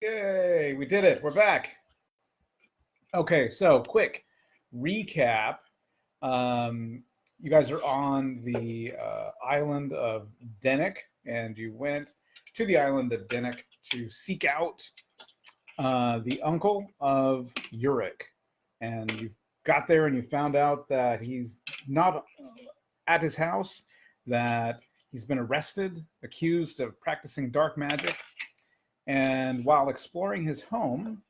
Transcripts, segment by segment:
Yay, we did it. We're back. Okay, so quick recap. You guys are on the island of Dennick, and you went to the island of Dennick to seek out the uncle of Uric. And you got there and you found out that he's not at his house, that he's been arrested, accused of practicing dark magic. And while exploring his home,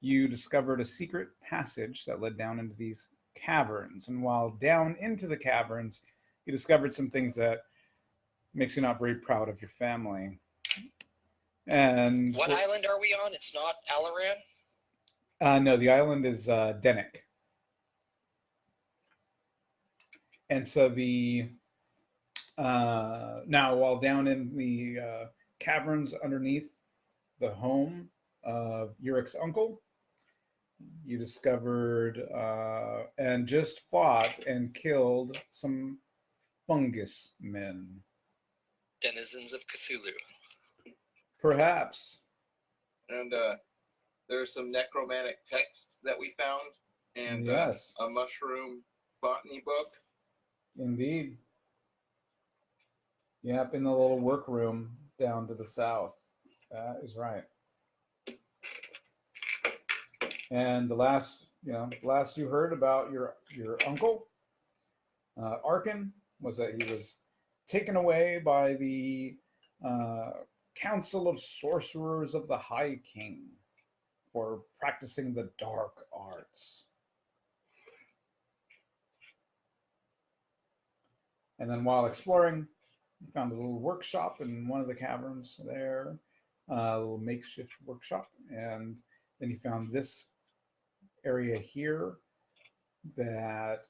you discovered a secret passage that led down into these caverns. And while down into the caverns, you discovered some things that makes you not very proud of your family. And what island are we on? It's not Alaran? No, the island is Dennick. And so the now while down in the caverns underneath the home of Uric's uncle, you discovered and just fought and killed some fungus men. Denizens of Cthulhu. Perhaps. And there's some necromantic texts that we found, and yes, a mushroom botany book. Indeed. Yep, in the little workroom down to the south. That is right. And the last you heard about your uncle, Arkin, was that he was taken away by the Council of Sorcerers of the High King for practicing the dark arts. And then while exploring, you found a little workshop in one of the caverns there, a little makeshift workshop. And then you found this area here that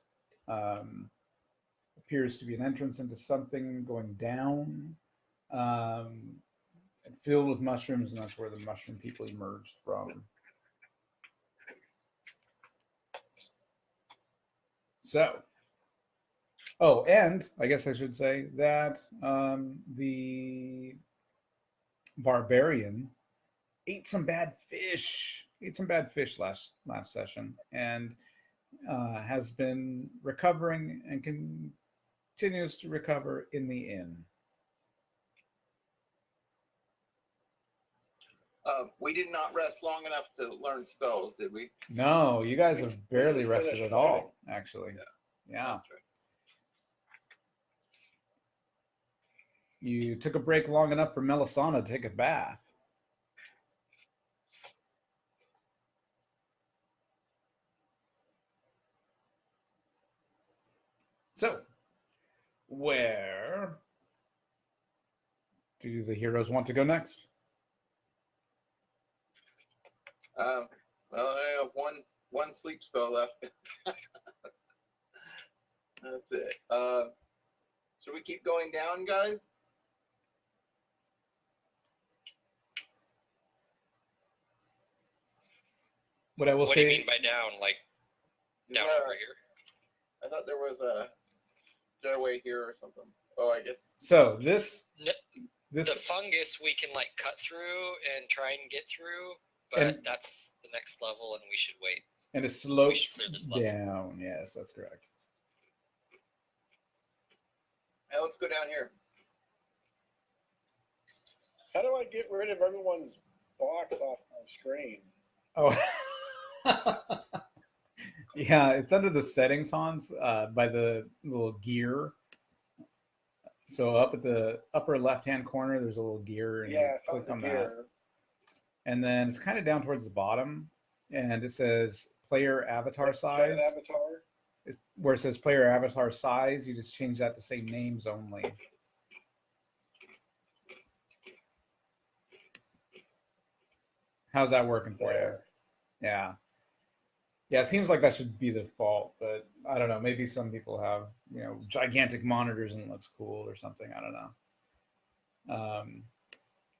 appears to be an entrance into something going down, and filled with mushrooms, and that's where the mushroom people emerged from. So, oh, and I guess I should say that the barbarian ate some bad fish. Last session, and has been recovering and continues to recover in the inn. We did not rest long enough to learn spells, did we? No, you guys have barely rested at all, actually. Yeah. That's right. You took a break long enough for Melisana to take a bath. So, where do the heroes want to go next? Well, I have one sleep spell left. That's it. Should we keep going down, guys? What I will What say. do you mean by down? Like down over here? I thought there was a stairway here or something. Oh, I guess. So this the fungus we can like cut through and try and get through, but that's the next level, and we should wait. And it slopes We should clear this level. down. Yes, that's correct. Now let's go down here. How do I get rid of everyone's box off my screen? Oh, yeah, it's under the settings, Hans, by the little gear. So up at the upper left-hand corner, there's a little gear, and Yeah, you I click found on the that. gear. And then it's kind of down towards the bottom, and it says player avatar size. Avatar. Where it says player avatar size, you just change that to say names only. How's that working for you? Yeah. Yeah, it seems like that should be the default, but I don't know. Maybe some people have, gigantic monitors and it looks cool or something. I don't know.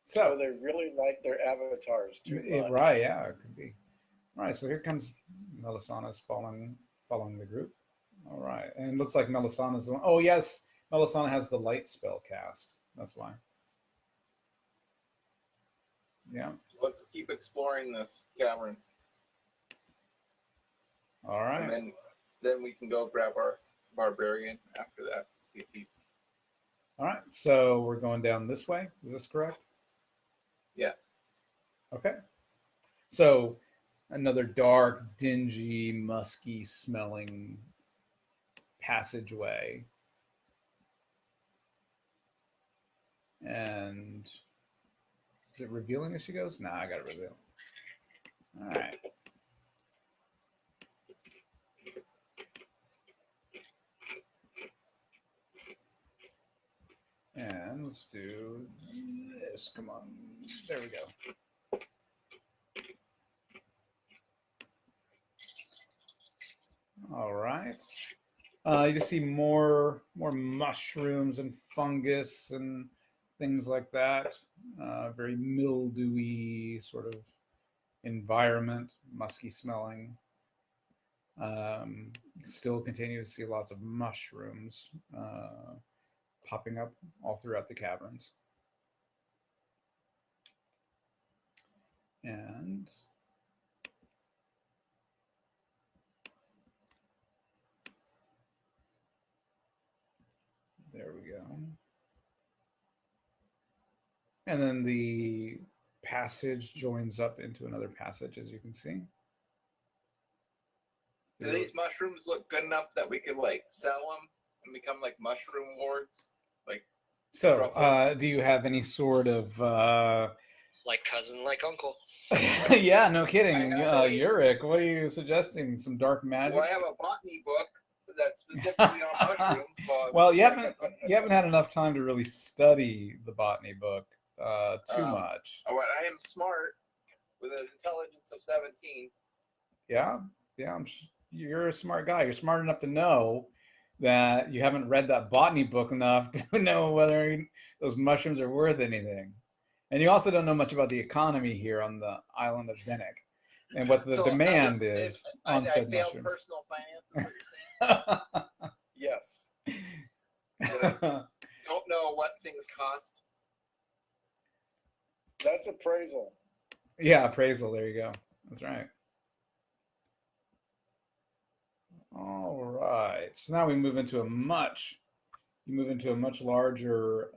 So they really like their avatars too much. Right, yeah, it could be. All right, so here comes Melisana's following the group. All right, and it looks like Melisana's the one. Oh, yes, Melisana has the light spell cast. That's why. Yeah. let's keep exploring this cavern. All right. And then we can go grab our barbarian after that. See if he's. All right. So we're going down this way. Is this correct? Yeah. Okay. So another dark, dingy, musky smelling passageway. And is it revealing as she goes? Nah, I gotta reveal. All right. And let's do this. Come on. There we go. All right. You just see more mushrooms and fungus and things like that. Very mildewy sort of environment, musky smelling. Still continue to see lots of mushrooms popping up all throughout the caverns. And there we go. And then the passage joins up into another passage, as you can see. Do these mushrooms look good enough that we could like sell them and become like mushroom lords? Like. So, do you have any sort of like cousin, like uncle? Yeah, no kidding. Yurik, what are you suggesting? Some dark magic? Well, I have a botany book that's specifically on mushrooms. Well, you haven't had enough time to really study the botany book too much. Well, I am smart with an intelligence of 17. Yeah, you're a smart guy. You're smart enough to know that you haven't read that botany book enough to know whether those mushrooms are worth anything. And you also don't know much about the economy here on the island of Denik and what the demand is on said mushrooms. Personal finances. Yes. Don't know what things cost. That's appraisal. Yeah, appraisal. There you go. That's right. All right. So now we move into a much larger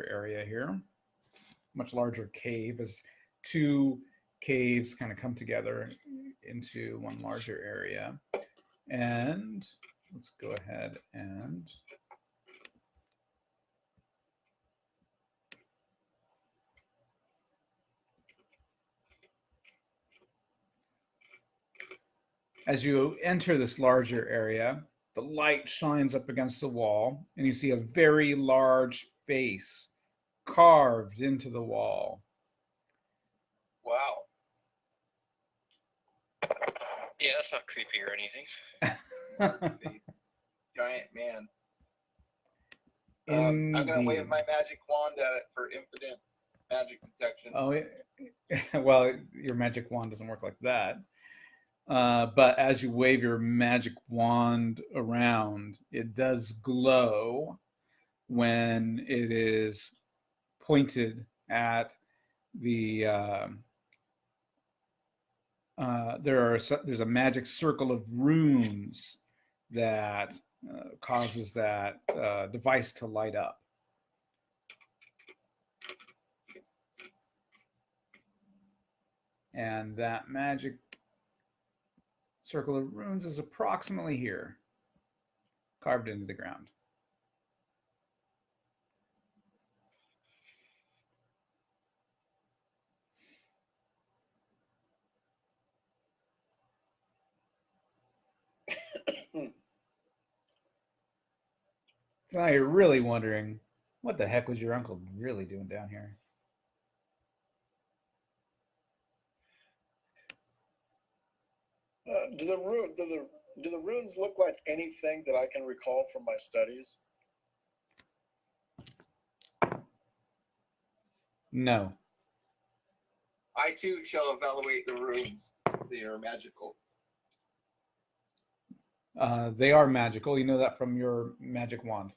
area here, much larger cave, as two caves kind of come together into one larger area. And let's go ahead and as you enter this larger area, the light shines up against the wall, and you see a very large face carved into the wall. Wow. Yeah, that's not creepy or anything. Giant man. I'm going to wave my magic wand at it for infinite magic detection. Oh, well, your magic wand doesn't work like that. But as you wave your magic wand around, it does glow when it is pointed at the there's a magic circle of runes that causes that device to light up. And that magic circle of runes is approximately here, carved into the ground. So now you're really wondering, what the heck was your uncle really doing down here? Do the runes look like anything that I can recall from my studies? No. I too shall evaluate the runes. They are magical. They are magical. You know that from your magic wand.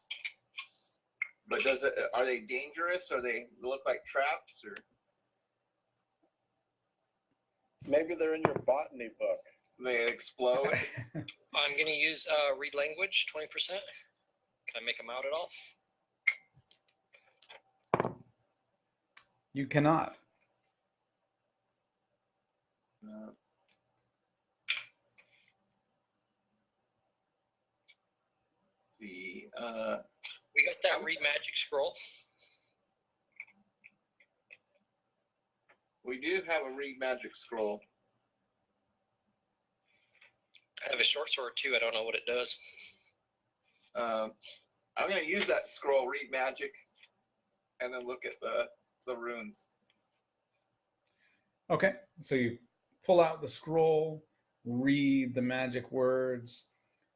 But are they dangerous? Or they look like traps? Or Maybe they're in your botany book. they explode? I'm gonna use read language 20%. Can I make them out at all? You cannot. See, We got that read magic scroll. we do have a read magic scroll. I have a short sword too. I don't know what it does. I'm going to use that scroll, read magic, and then look at the runes. Okay, so you pull out the scroll, read the magic words.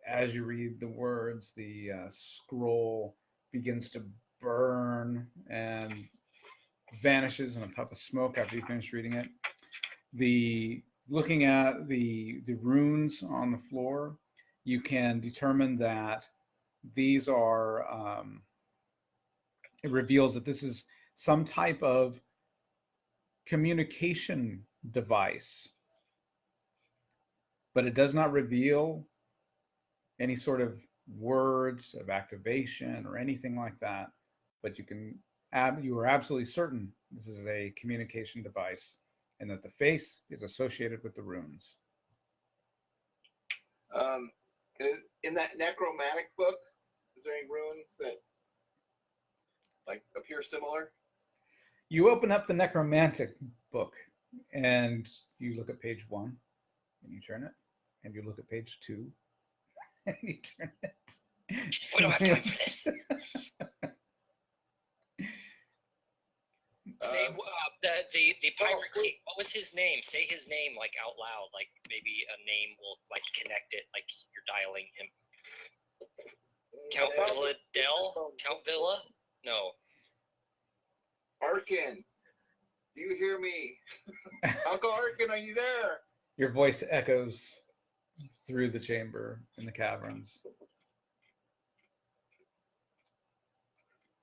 As you read the words, the scroll begins to burn and vanishes in a puff of smoke after you finish reading it. Looking at the runes on the floor, you can determine that these are, it reveals that this is some type of communication device, but it does not reveal any sort of words of activation or anything like that. But you are absolutely certain this is a communication device and that the face is associated with the runes. In that necromantic book, is there any runes that like appear similar? You open up the necromantic book and you look at page 1 and you turn it, and you look at page 2 and you turn it. We don't have time for this. Say the pirate king. What was his name? Say his name like out loud. Like maybe a name will like connect it. Like you're dialing him. Count Villadel? Count Villa? No. Arkin, do you hear me? Uncle Arkin, are you there? Your voice echoes through the chamber in the caverns.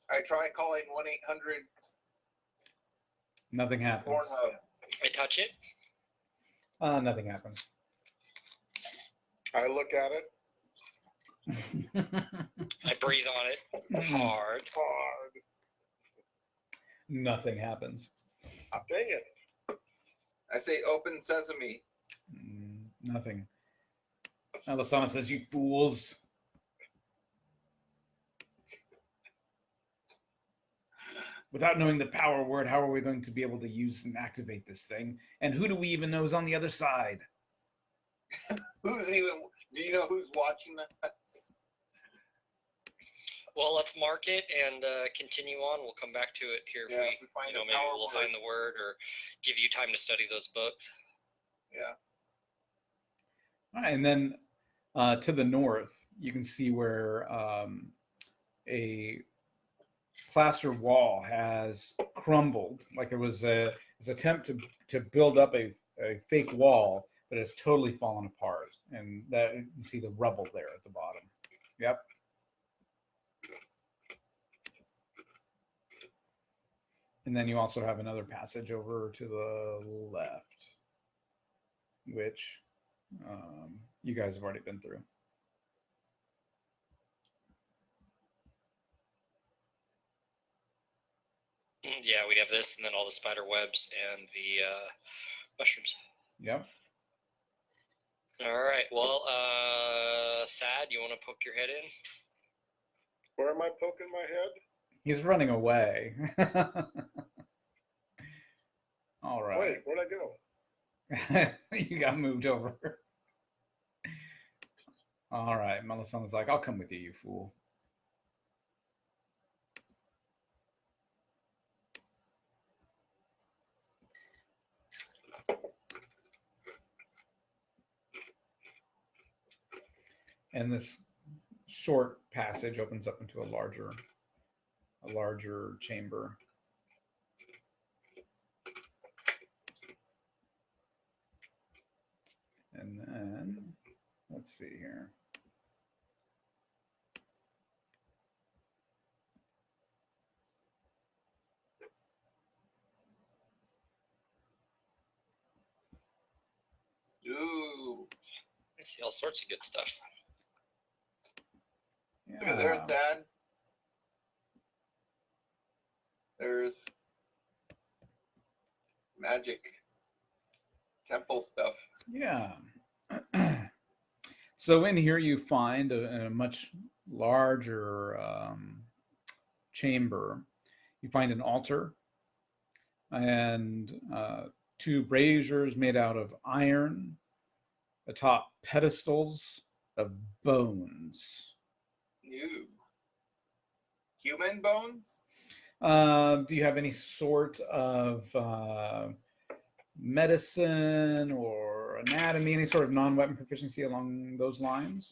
I try calling 1-800. Nothing happens. Pornhub. I touch it. Nothing happens. I look at it. I breathe on it hard. Nothing happens. Dang it. I say open sesame. Nothing. Alisana says, "You fools." Without knowing the power word, how are we going to be able to use and activate this thing? And who do we even know is on the other side? Do you know who's watching us? Well, let's mark it and continue on. We'll come back to it here if we find maybe we'll find the word or give you time to study those books. Yeah. All right, and then to the north, you can see where a plaster wall has crumbled. Like there was this attempt to build up a fake wall, but it's totally fallen apart. And that you can see the rubble there at the bottom. Yep. And then you also have another passage over to the left, which you guys have already been through. Yeah, we have this, and then all the spider webs and the mushrooms. Yep. All right. Well, Thad, you want to poke your head in? Where am I poking my head? He's running away. All right. Wait, where'd I go? You got moved over. All right. Melisandre's like, "I'll come with you, you fool." And this short passage opens up into a larger chamber. And then, let's see here. I see all sorts of good stuff. Look at there, Yeah. Thad. There's magic temple stuff. Yeah. So in here you find a much larger chamber. You find an altar and 2 braziers made out of iron atop pedestals of bones. New. Human bones? Do you have any sort of medicine or anatomy, any sort of non-weapon proficiency along those lines?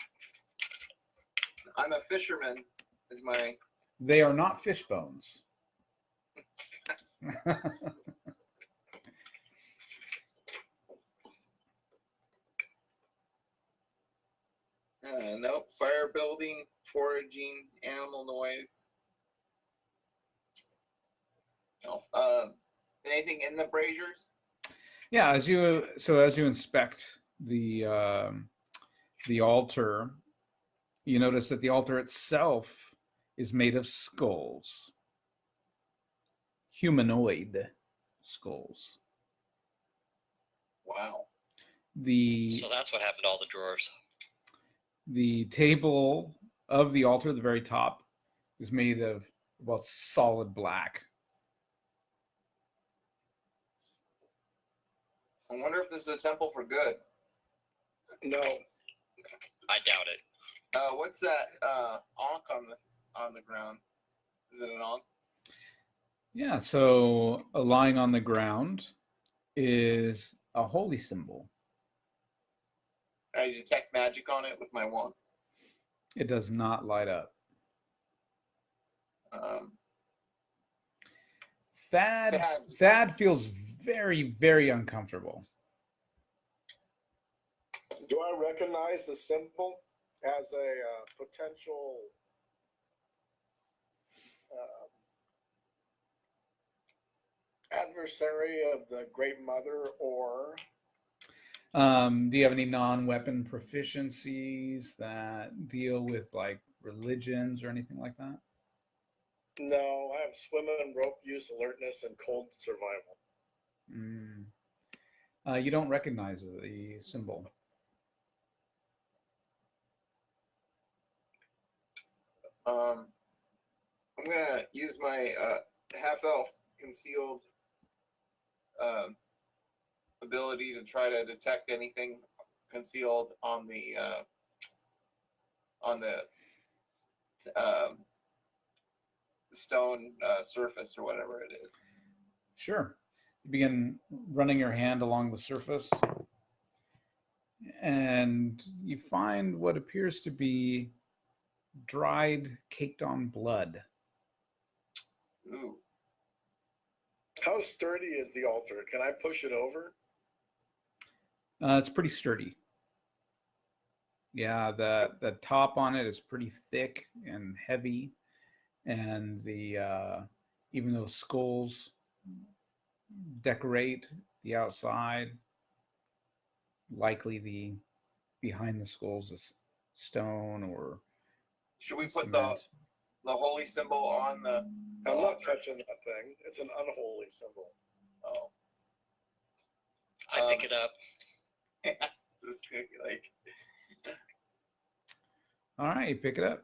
I'm a fisherman, is my... They are not fish bones. Nope. Fire building, foraging, animal noise. No. Anything in the braziers? Yeah, as you inspect the altar, you notice that the altar itself is made of skulls, humanoid skulls. Wow. So that's what happened to all the drawers. The table of the altar at the very top is made of, well, solid black. I wonder if this is a temple for good. No. I doubt it. What's that ankh on the ground? Is it an ankh? Yeah, so lying on the ground is a holy symbol. I detect magic on it with my wand. It does not light up. Thad feels very, very uncomfortable. Do I recognize the symbol as a potential adversary of the Great Mother, or Do you have any non-weapon proficiencies that deal with like religions or anything like that? no? I have swimming, rope use, alertness, and cold survival. You don't recognize the symbol. I'm gonna use my half-elf concealed ability to try to detect anything concealed on the stone surface or whatever it is. Sure. You begin running your hand along the surface, and you find what appears to be dried, caked-on blood. Ooh. How sturdy is the altar? Can I push it over? It's pretty sturdy. Yeah, the top on it is pretty thick and heavy, and the even though skulls decorate the outside, likely the behind the skulls is stone or Should we put cement. the holy symbol on the I'm not touching that thing. It's an unholy symbol. Oh. I pick it up. This could be like All right, you pick it up.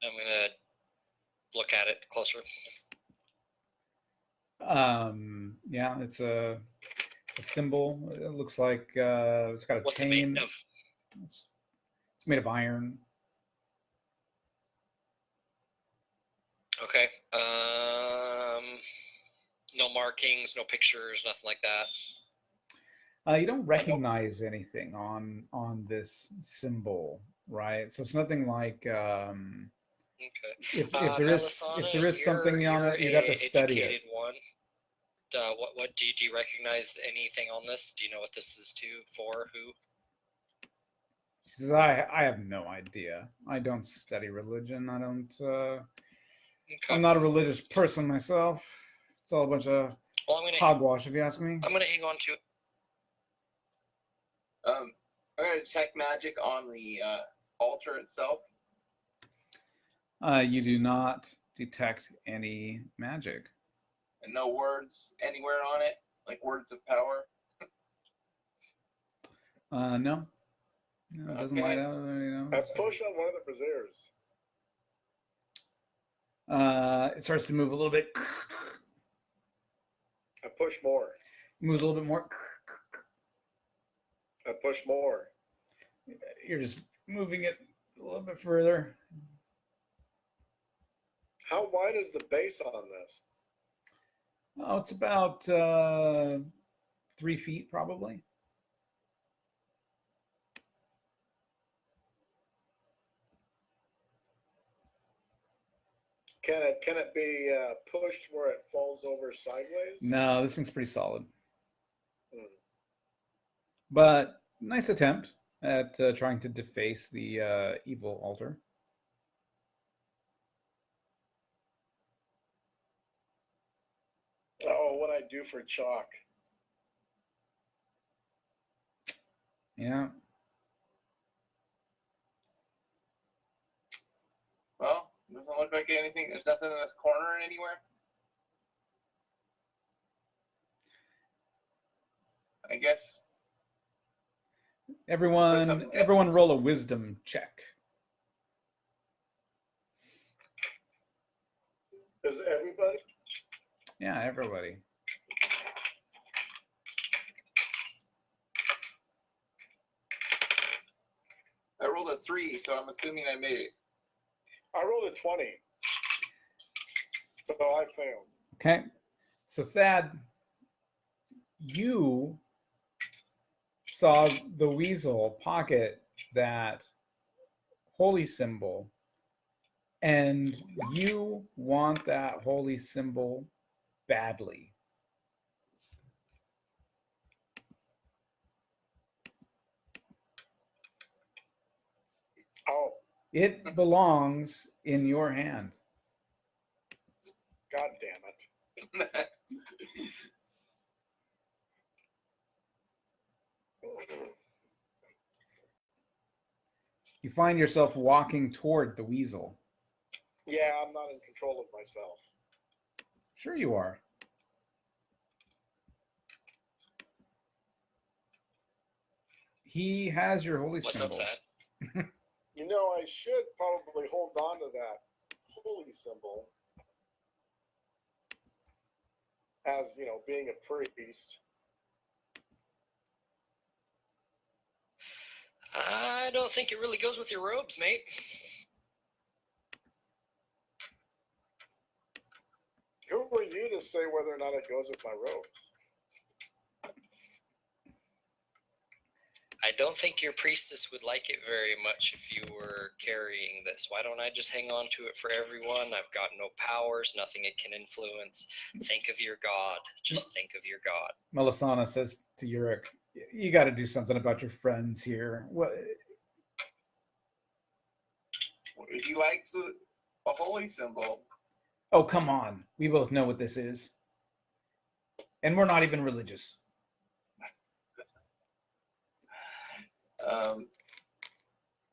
I'm gonna look at it closer. Yeah, it's a symbol. It looks like it's got a What's it chain. made of? It's made of iron. Okay. No markings, no pictures, nothing like that. You don't recognize anything on this symbol, right? So it's nothing like Okay. if there is something on it, you'd have to study it. Educated one. What do you recognize anything on this? Do you know what this is for? Who? She says, I have no idea. I don't study religion. I don't. Okay. I'm not a religious person myself. It's all a bunch of Well, hogwash, if you ask me. I'm gonna hang on to it. I'm going to detect magic on the altar itself. You do not detect any magic. And no words anywhere on it, like words of power. No. No, it doesn't Okay. light out. I push on one of the braziers. It starts to move a little bit. I push more. Moves a little bit more. I push more. You're just moving it a little bit further. How wide is the base on this? Oh, it's about 3 feet probably. Can it be pushed where it falls over sideways? No, this thing's pretty solid. Hmm. But nice attempt at trying to deface the evil altar. Oh, what I do for chalk. Yeah. Well, doesn't look like anything. There's nothing in this corner anywhere. I guess. Everyone roll a wisdom check. Is everybody? Yeah, everybody. I rolled a 3, so I'm assuming I made it. I rolled a 20. So I failed. Okay. So Thad, you saw the weasel pocket that holy symbol, and you want that holy symbol badly. Oh, It belongs in your hand. God damn it. You find yourself walking toward the weasel. Yeah, I'm not in control of myself. Sure you are. He has your holy What's symbol. up, Thad? You know, I should probably hold on to that holy symbol as, you know, being a priest. I don't think it really goes with your robes, mate. Who are you to say whether or not it goes with my robes? I don't think your priestess would like it very much if you were carrying this. Why don't I just hang on to it for everyone? I've got no powers, nothing it can influence. Think of your god. Just think of your god. Melisana says to Yurik, you got to do something about your friends here. What? If he likes a holy symbol. Oh, come on. We both know what this is. And we're not even religious.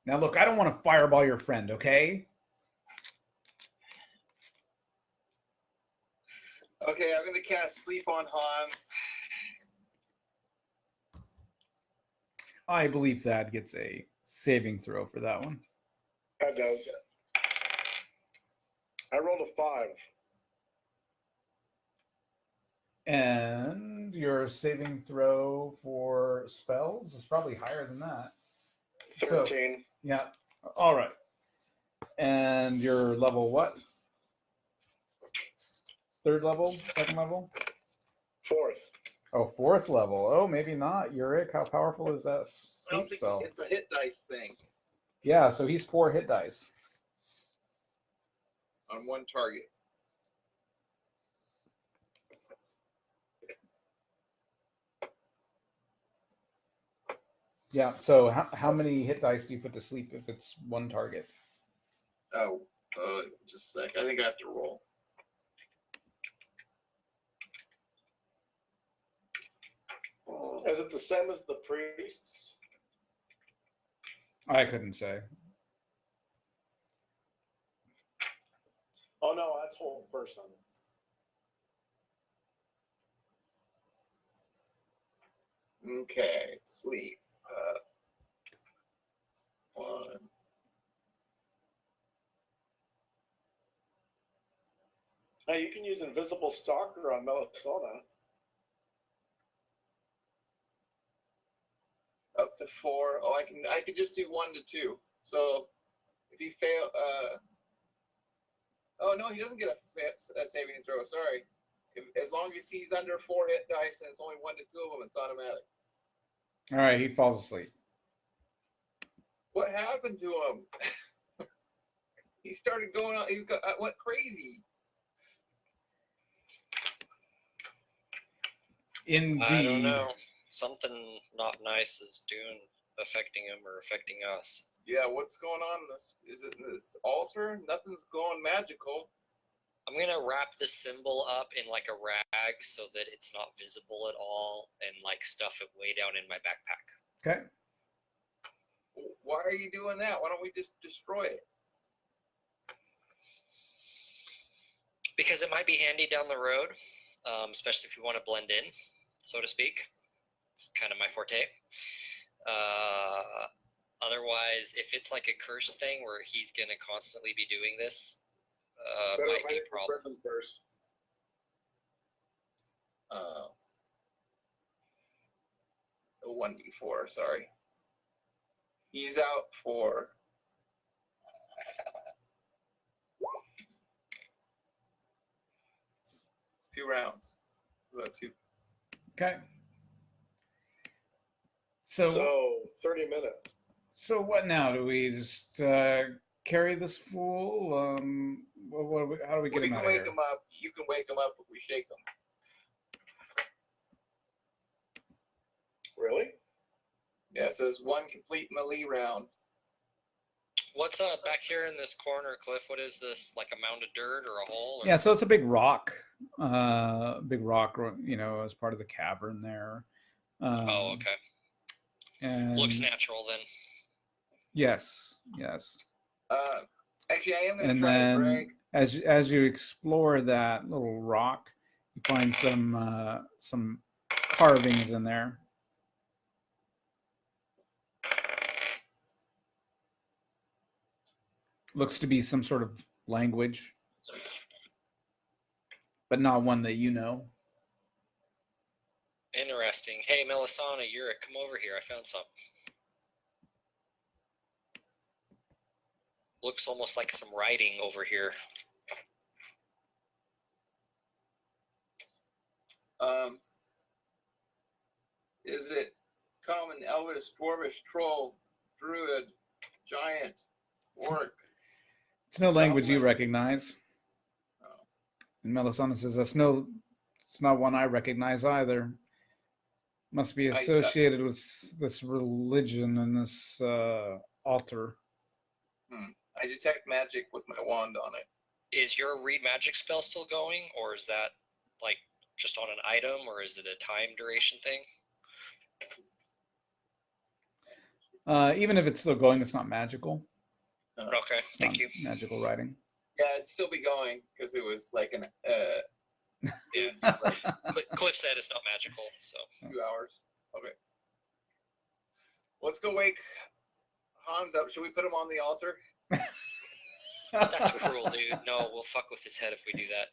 Now, look, I don't want to fireball your friend, okay? Okay, I'm going to cast Sleep on Hans. I believe Thad gets a saving throw for that one. That does. I rolled a 5. And your saving throw for spells is probably higher than that. 13. So, yeah. All right. And your level what? 3rd level? 2nd level? 4th. Oh, 4th level. Oh, maybe not. Yurik, how powerful is that I don't sleep think spell? it's a hit dice thing Yeah, so he's 4 hit dice. on one target. Yeah, so how many hit dice do you put to sleep if it's one target? Oh, just a sec. I think I have to roll. Is it the same as the priests? I couldn't say. Oh no, that's whole person. Okay, sleep. 1. Hey, you can use Invisible Stalker on Melisona. Up to 4. Oh, I can just do 1 to 2. So if he fail, oh no, he doesn't get a saving throw. Sorry. As long as he's under 4 hit dice and it's only 1 to 2 of them, it's automatic. All right, he falls asleep. What happened to him? He started going on. He went crazy. Indeed. I don't know. Something not nice is affecting him or affecting us. Yeah, what's going on? Is it this altar? Nothing's going magical. I'm gonna wrap the symbol up in like a rag so that it's not visible at all, and like stuff it way down in my backpack. Okay. Why are you doing that? Why don't we just destroy it? Because it might be handy down the road, especially if you want to blend in, so to speak. It's kind of my forte. Otherwise, if it's like a curse thing where he's going to constantly be doing this, might be a problem. Prison curse. So 1d4, sorry. He's out for 2 rounds. So 2. Okay. So 30 minutes. So what now? Do we just carry this fool? How do we get him out of here? Wake him up. You can wake him up if we shake him. Really? Yeah, it says 1 complete melee round. What's back here in this corner, Cliff? What is this? Like a mound of dirt or a hole? Or... Yeah, so it's a big rock. As part of the cavern there. Oh, okay. And looks natural then. Yes. Actually, I am going to And try and then drag. as you explore that little rock, you find some carvings in there. Looks to be some sort of language, but not one that you know. Interesting. Hey, Melisana, come over here. I found something. Looks almost like some writing over here. Is it common, elvish, dwarvish, troll, druid, giant, orc? It's no language you recognize. Oh. And Melisana says, it's not one I recognize either. Must be associated with this religion and this altar. I detect magic with my wand on it. Is your read magic spell still going, or is that like just on an item, or is it a time duration thing? Even if it's still going, it's not magical. Okay, thank you. Magical writing. Yeah, it'd still be going because it was like an Yeah, Cliff said it's not magical, so 2 hours. Okay. Let's go wake Hans up. Should we put him on the altar? that's cruel, dude. No, we'll fuck with his head if we do that.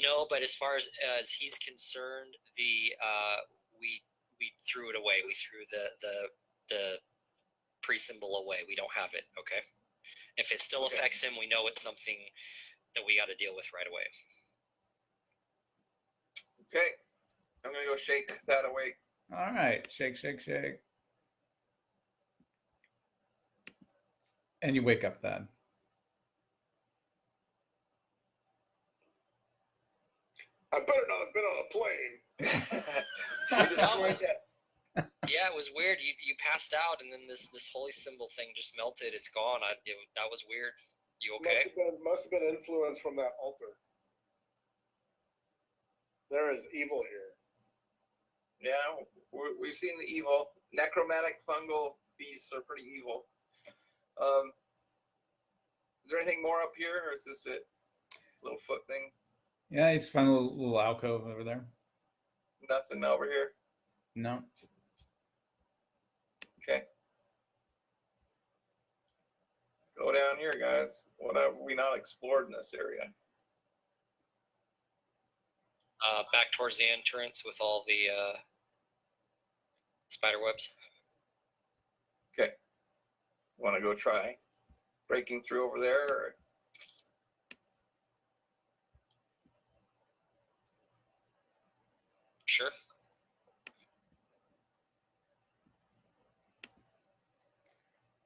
No, but as far as he's concerned, we threw it away. We threw the pre-symbol away. We don't have it. Okay. If it still affects him, we know it's something that we got to deal with right away. Okay. I'm gonna go shake that away. All right. Shake, shake, shake. And you wake up then. I better not have been on a plane. We destroyed that. Yeah, it was weird. You passed out, and then this holy symbol thing just melted. It's gone. That was weird. You okay? Must have been influence from that altar. There is evil here. Yeah, we've seen the evil. Necromantic fungal beasts are pretty evil. Is there anything more up here, or is this it? Little foot thing? Yeah, you just find a little alcove over there. Nothing over here. No. Okay. Go down here, guys. What have we not explored in this area? Back towards the entrance with all the spider webs. Okay. Want to go try breaking through over there? Or... Sure.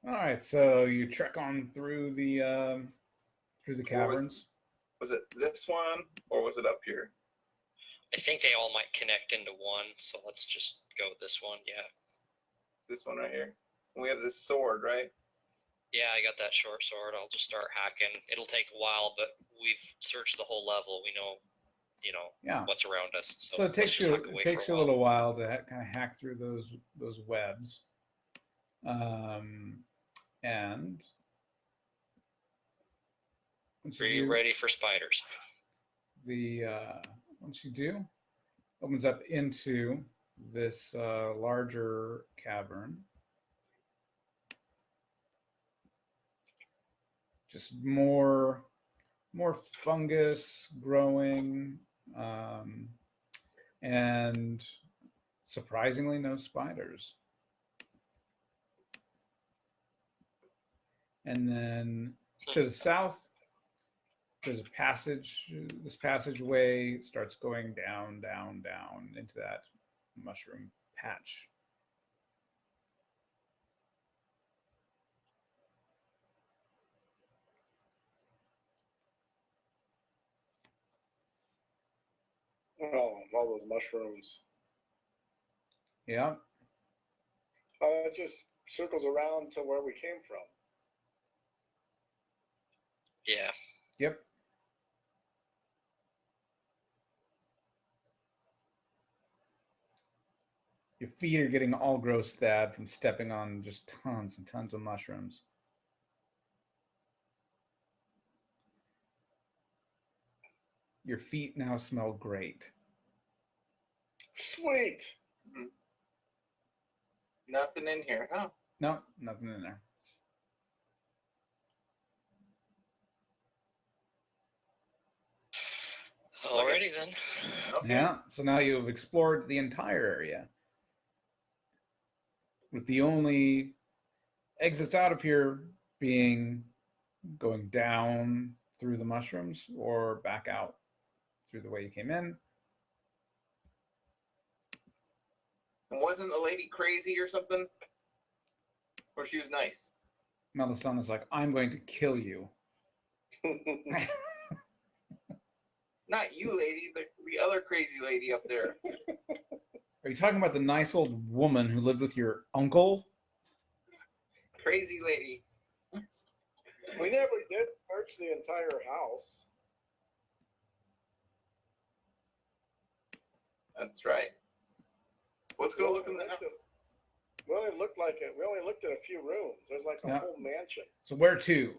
All right, so you trek on through the caverns. Was it this one, or was it up here? I think they all might connect into one, so let's just go with this one. Yeah. This one right here. We have this sword, right? Yeah, I got that short sword. I'll just start hacking. It'll take a while, but we've searched the whole level. We know, Yeah. what's around us. So it takes you a little while to kind of hack through those webs, and are you ready for spiders? Once you do, opens up into this larger cavern. Just more fungus growing, and surprisingly no spiders. And then to the south, there's a passage. This passageway starts going down into that mushroom patch. Oh, all those mushrooms. Yeah. It just circles around to where we came from. Yeah. Yep. Your feet are getting all grossed out from stepping on just tons and tons of mushrooms. Your feet now smell great. Sweet. Mm-hmm. Nothing in here, huh? No, nothing in there. Alrighty then. Okay. Yeah, so now you've explored the entire area, with the only exits out of here being going down through the mushrooms or back out through the way you came in. And wasn't the lady crazy or something? Or she was nice? Melisana's like, I'm going to kill you. Not you, lady. The other crazy lady up there. Are you talking about the nice old woman who lived with your uncle? Crazy lady. We never did search the entire house. That's right. Let's go look in the house. We only looked at a few rooms. There's like a whole mansion. So where to?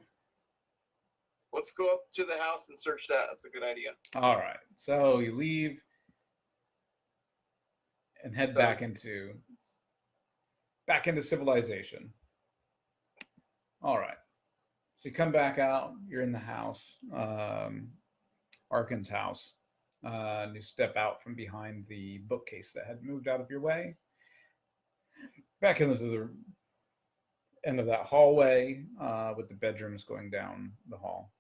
Let's go up to the house and search that. That's a good idea. All right. So you leave and head back into civilization. All right. So you come back out. You're in the house, Arkan's house. And you step out from behind the bookcase that had moved out of your way. Back into the end of that hallway, with the bedrooms going down the hall.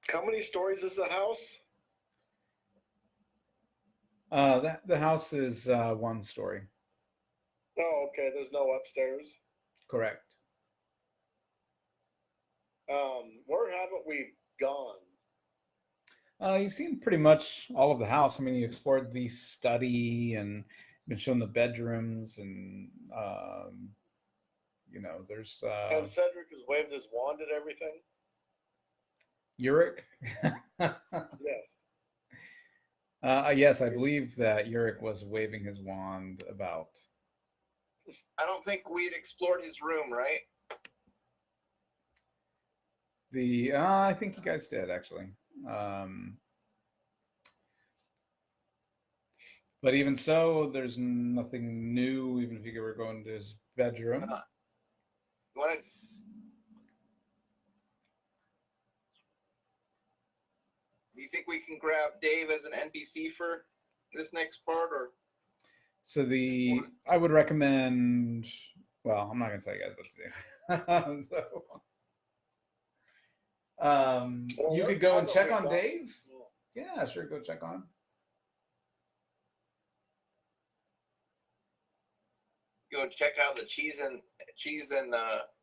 How many stories is the house? The house is one story. Oh, okay. There's no upstairs. Correct. Where haven't we gone? You've seen pretty much all of the house. I mean, you explored the study and been shown the bedrooms, and there's. And Cedric has waved his wand at everything. Uric. Yes. Yes, I believe that Yurik was waving his wand about. I don't think we'd explored his room, right? I think you guys did actually. But even so, there's nothing new. Even if you were going to his bedroom. What? Do you think we can grab Dave as an NPC for this next part, or? So I would recommend. Well, I'm not gonna tell you guys what to do. Well, you what could go and haven't check we on done? Dave. Yeah, sure. Go check on him. Go check out the cheese and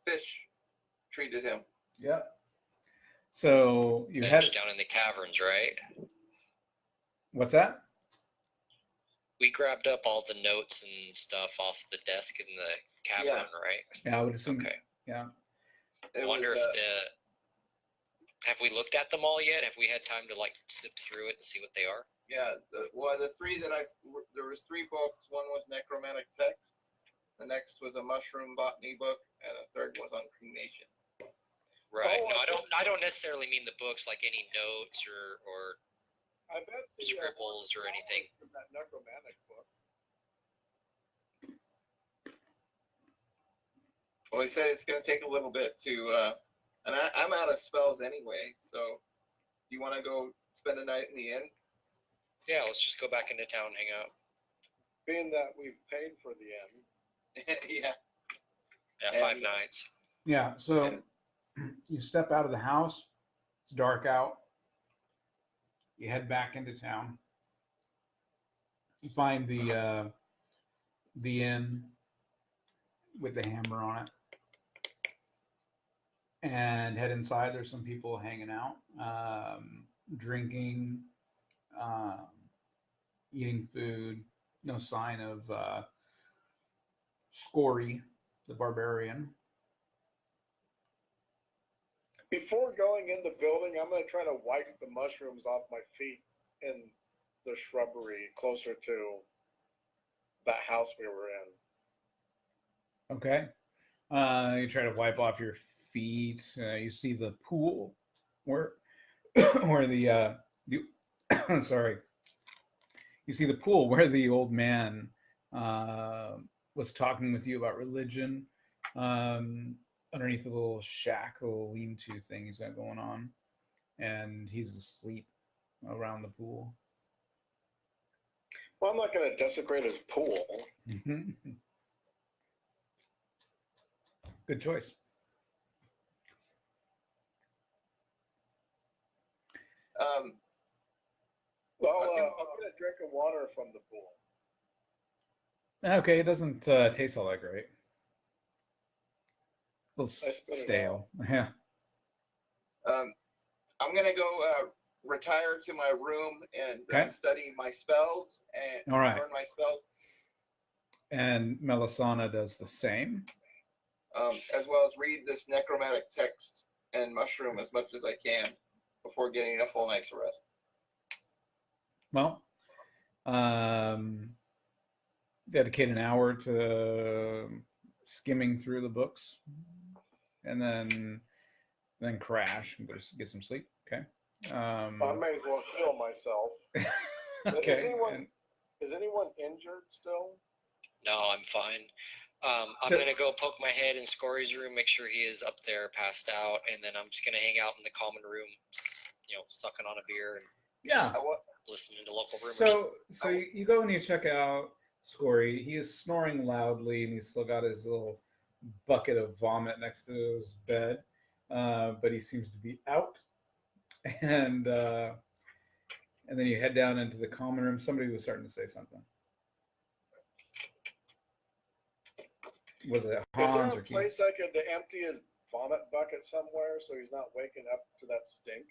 fish treated him. Yep. So you had Bench down in the caverns, right? what's that? We grabbed up all the notes and stuff off the desk in the cavern, right? Yeah, I would assume. Okay. Yeah. I wonder if have we looked at them all yet? Have we had time to like sift through it and see what they are? Yeah. The three that there was 3 books. One was necromantic text. The next was a mushroom botany book, and the third was on cremation. Right. Oh, No, I don't necessarily mean the books, like any notes or I bet the scribbles or anything. from that necromantic book. Well, he said it's going to take a little bit to, and I'm out of spells anyway. So, do you want to go spend a night in the inn? Yeah, let's just go back into town, hang out. Being that we've paid for the inn. Yeah. Yeah, 5 nights. Yeah. So you step out of the house. It's dark out. You head back into town. You find the inn with the hammer on it, and head inside. There's some people hanging out, drinking, eating food. No sign of Scory, the barbarian. Before going in the building, I'm going to try to wipe the mushrooms off my feet in the shrubbery closer to that house we were in. Okay. You try to wipe off your feet. You see the pool where the sorry. You see the pool where the old man was talking with you about religion. Underneath the little shack, the little lean-to thing he's got going on, and he's asleep around the pool. Well, I'm not going to desecrate his pool. Good choice. I'll get a drink of water from the pool. Okay, it doesn't taste all that great. A little stale. Yeah. I'm gonna go retire to my room and study my spells and all right. learn my spells. And Melisana does the same. As well as read this necromantic text and mushroom as much as I can before getting a full night's rest. Well, dedicate an hour to skimming through the books, and then crash and go to get some sleep. Okay. I may as well kill myself. Okay. Is anyone injured still? No, I'm fine. I'm going to go poke my head in Scory's room, make sure he is up there passed out, and then I'm just going to hang out in the common room, sucking on a beer and listening to local rumors. So you go and you check out Scory. He is snoring loudly, and he's still got his little bucket of vomit next to his bed, but he seems to be out. And then you head down into the common room. Somebody was starting to say something. Was it Hans? Is there a place I could empty his vomit bucket somewhere so he's not waking up to that stink?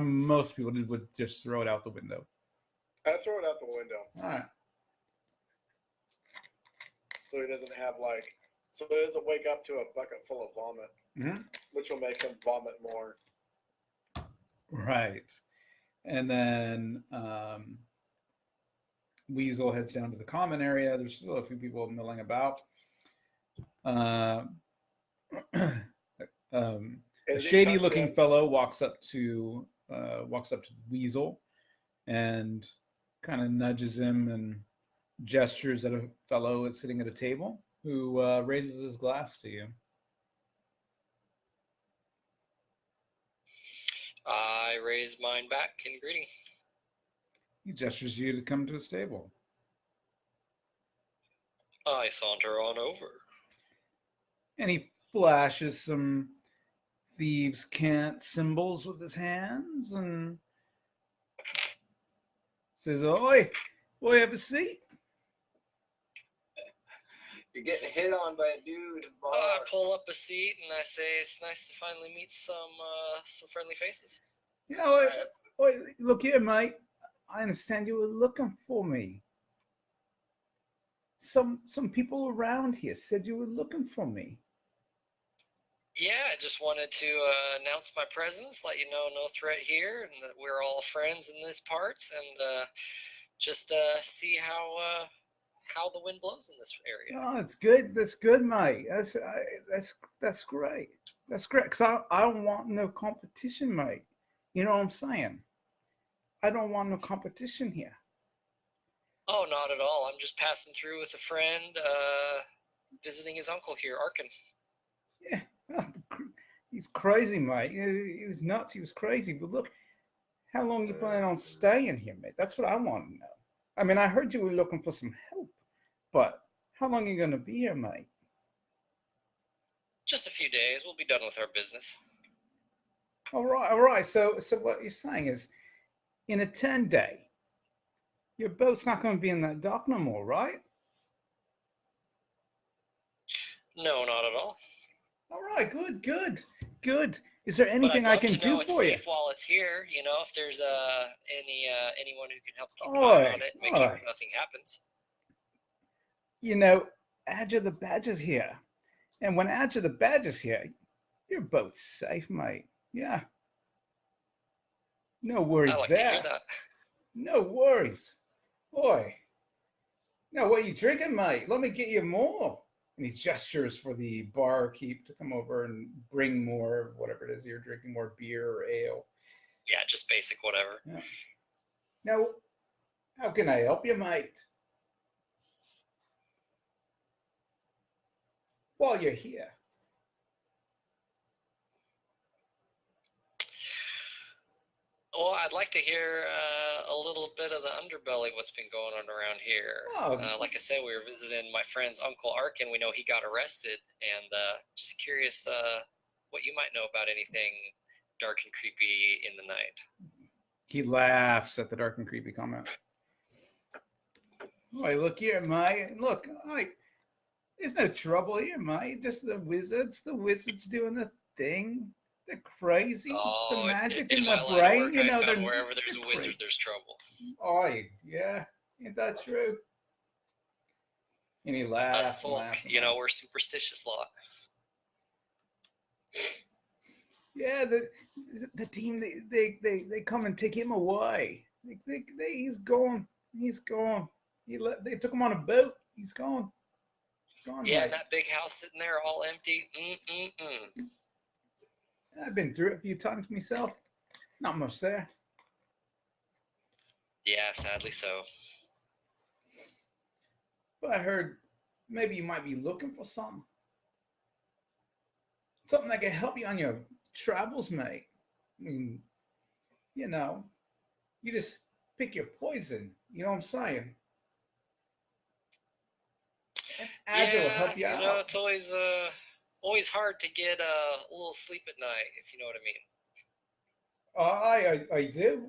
Most people would just throw it out the window. I throw it out the window. All right. So he doesn't wake up to a bucket full of vomit, which will make him vomit more. Right. And then Weasel heads down to the common area. There's still a few people milling about. A Is he shady-looking content? fellow walks up to Weasel and kind of nudges him and gestures at a fellow that's sitting at a table who raises his glass to you. I raise mine back in greeting. He gestures you to come to his table. I saunter on over. And he flashes some thieves' cant symbols with his hands and says, "Oi, have a seat." You're getting hit on by a dude in bar. I pull up a seat and I say, "It's nice to finally meet some friendly faces." Yeah, oi, look here, mate. I understand you were looking for me. Some people around here said you were looking for me. Yeah, I just wanted to announce my presence, let you know no threat here, and that we're all friends in this parts, and just see how the wind blows in this area. Oh, that's good. That's good, mate. That's great. That's great. Cause I don't want no competition, mate. You know what I'm saying? I don't want no competition here. Oh, not at all. I'm just passing through with a friend, visiting his uncle here, Arkin. Yeah, he's crazy, mate. He was nuts. He was crazy. But look, how long you planning on staying here, mate? That's what I want to know. I mean, I heard you were looking for some help, but how long are you going to be here, mate? Just a few days. We'll be done with our business. All right. So what you're saying is, in a 10-day, your boat's not going to be in that dock no more, right? No, not at all. All right, good. Is there anything I can do for you? It's safe while it's here. You know, if there's anyone who can help keep an eye on it, make sure nothing happens. You know, Adja the Badger's here, and when Adja the Badger's here, your boat's safe, mate. Yeah. No worries I like there. to hear that. No worries. Boy. Now, what are you drinking, mate? Let me get you more. And he gestures for the barkeep to come over and bring more, whatever it is you're drinking, more beer or ale. Yeah, just basic whatever. Yeah. Now, how can I help you, mate? While you're here. Well, I'd like to hear a little bit of the underbelly, what's been going on around here. Oh. Like I said, we were visiting my friend's Uncle Arkin. We know he got arrested, and just curious what you might know about anything dark and creepy in the night. He laughs at the dark and creepy comment. Boy, look here, mate. Look, there's no trouble here, mate. Just the wizards doing the thing. They're crazy. The magic in my the brain, work, you know. I found wherever there's a wizard, there's trouble. Oh, yeah. Ain't that true? And he laughs. Us folk, we're superstitious lot. Yeah, the team they come and take him away. He's gone. They took him on a boat. He's gone. Yeah, and that big house sitting there all empty. I've been through it a few times myself. Not much there. Yeah, sadly so. But I heard maybe you might be looking for something. Something that can help you on your travels, mate. I mean, you just pick your poison. You know what I'm saying? Agile will help you out. It's always hard to get a little sleep at night, if you know what I mean. I do.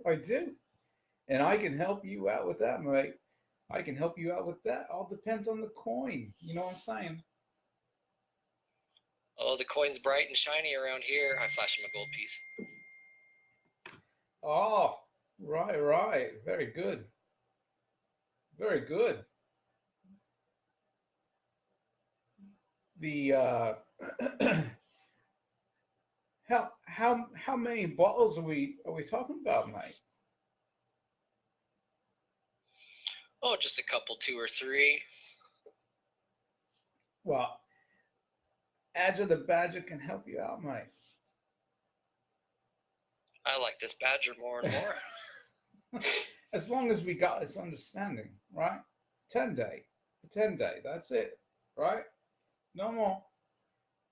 And I can help you out with that, mate. I can help you out with that. All depends on the coin. You know what I'm saying? Oh, the coin's bright and shiny around here. I flash him a gold piece. Oh, right. Very good. The how many bottles are we talking about, mate? Oh, just a couple, 2 or 3. Well, Adger the Badger can help you out, mate. I like this badger more and more. As long as we got this understanding, right? 10 day. 10 day, that's it, right? No more.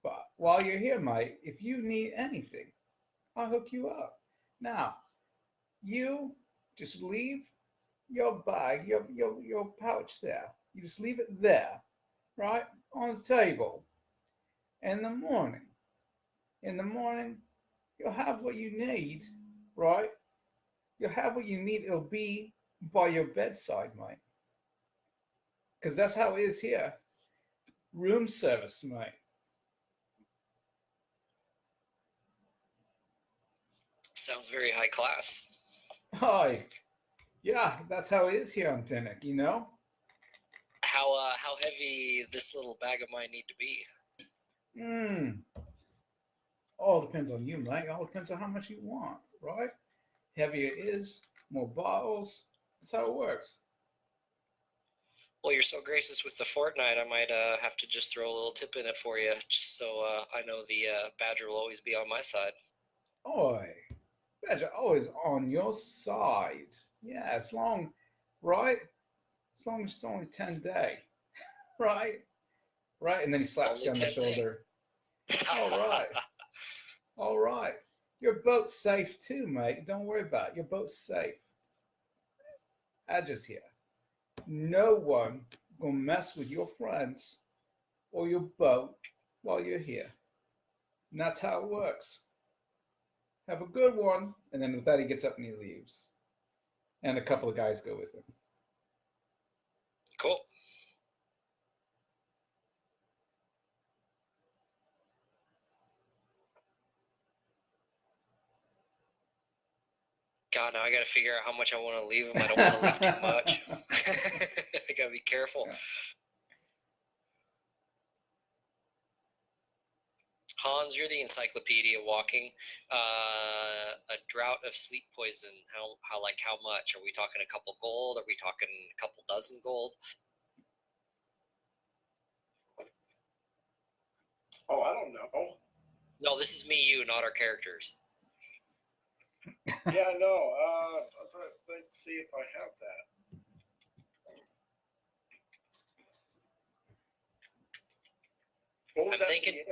But while you're here, mate, if you need anything, I'll hook you up. Now, you just leave your bag, your pouch there. You just leave it there, right? On the table. In the morning, you'll have what you need, right? You'll have what you need. It'll be by your bedside, mate. Because that's how it is here. Room service, mate. Sounds very high class. Hi. Yeah, that's how it is here on Tinnick, you know? How heavy this little bag of mine need to be? All depends on you, mate. All depends on how much you want, right? Heavier it is, more bottles. That's how it works. Well, you're so gracious with the fortnight, I might have to just throw a little tip in it for you, just so I know the badger will always be on my side. Oi, Badger always on your side. Yeah, as long, right? As long as it's only 10 day, right? Right, and then he slaps Only you on the 10 day. shoulder. All right. All right. Your boat's safe too, mate. Don't worry about it. Your boat's safe. Adger's here. No one will mess with your friends or your boat while you're here. And that's how it works. Have a good one. And then with that, he gets up and he leaves. And a couple of guys go with him. Cool. God, now I gotta figure out how much I want to leave him. I don't want to leave too much. I gotta be careful. Yeah. Hans, you're the encyclopedia walking. A draught of sleep poison. How much? Are we talking a couple gold? Are we talking a couple dozen gold? Oh, I don't know. No, this is me, you, not our characters. Yeah, no. I'm trying to think, see if I have that. What would I'm that thinking be?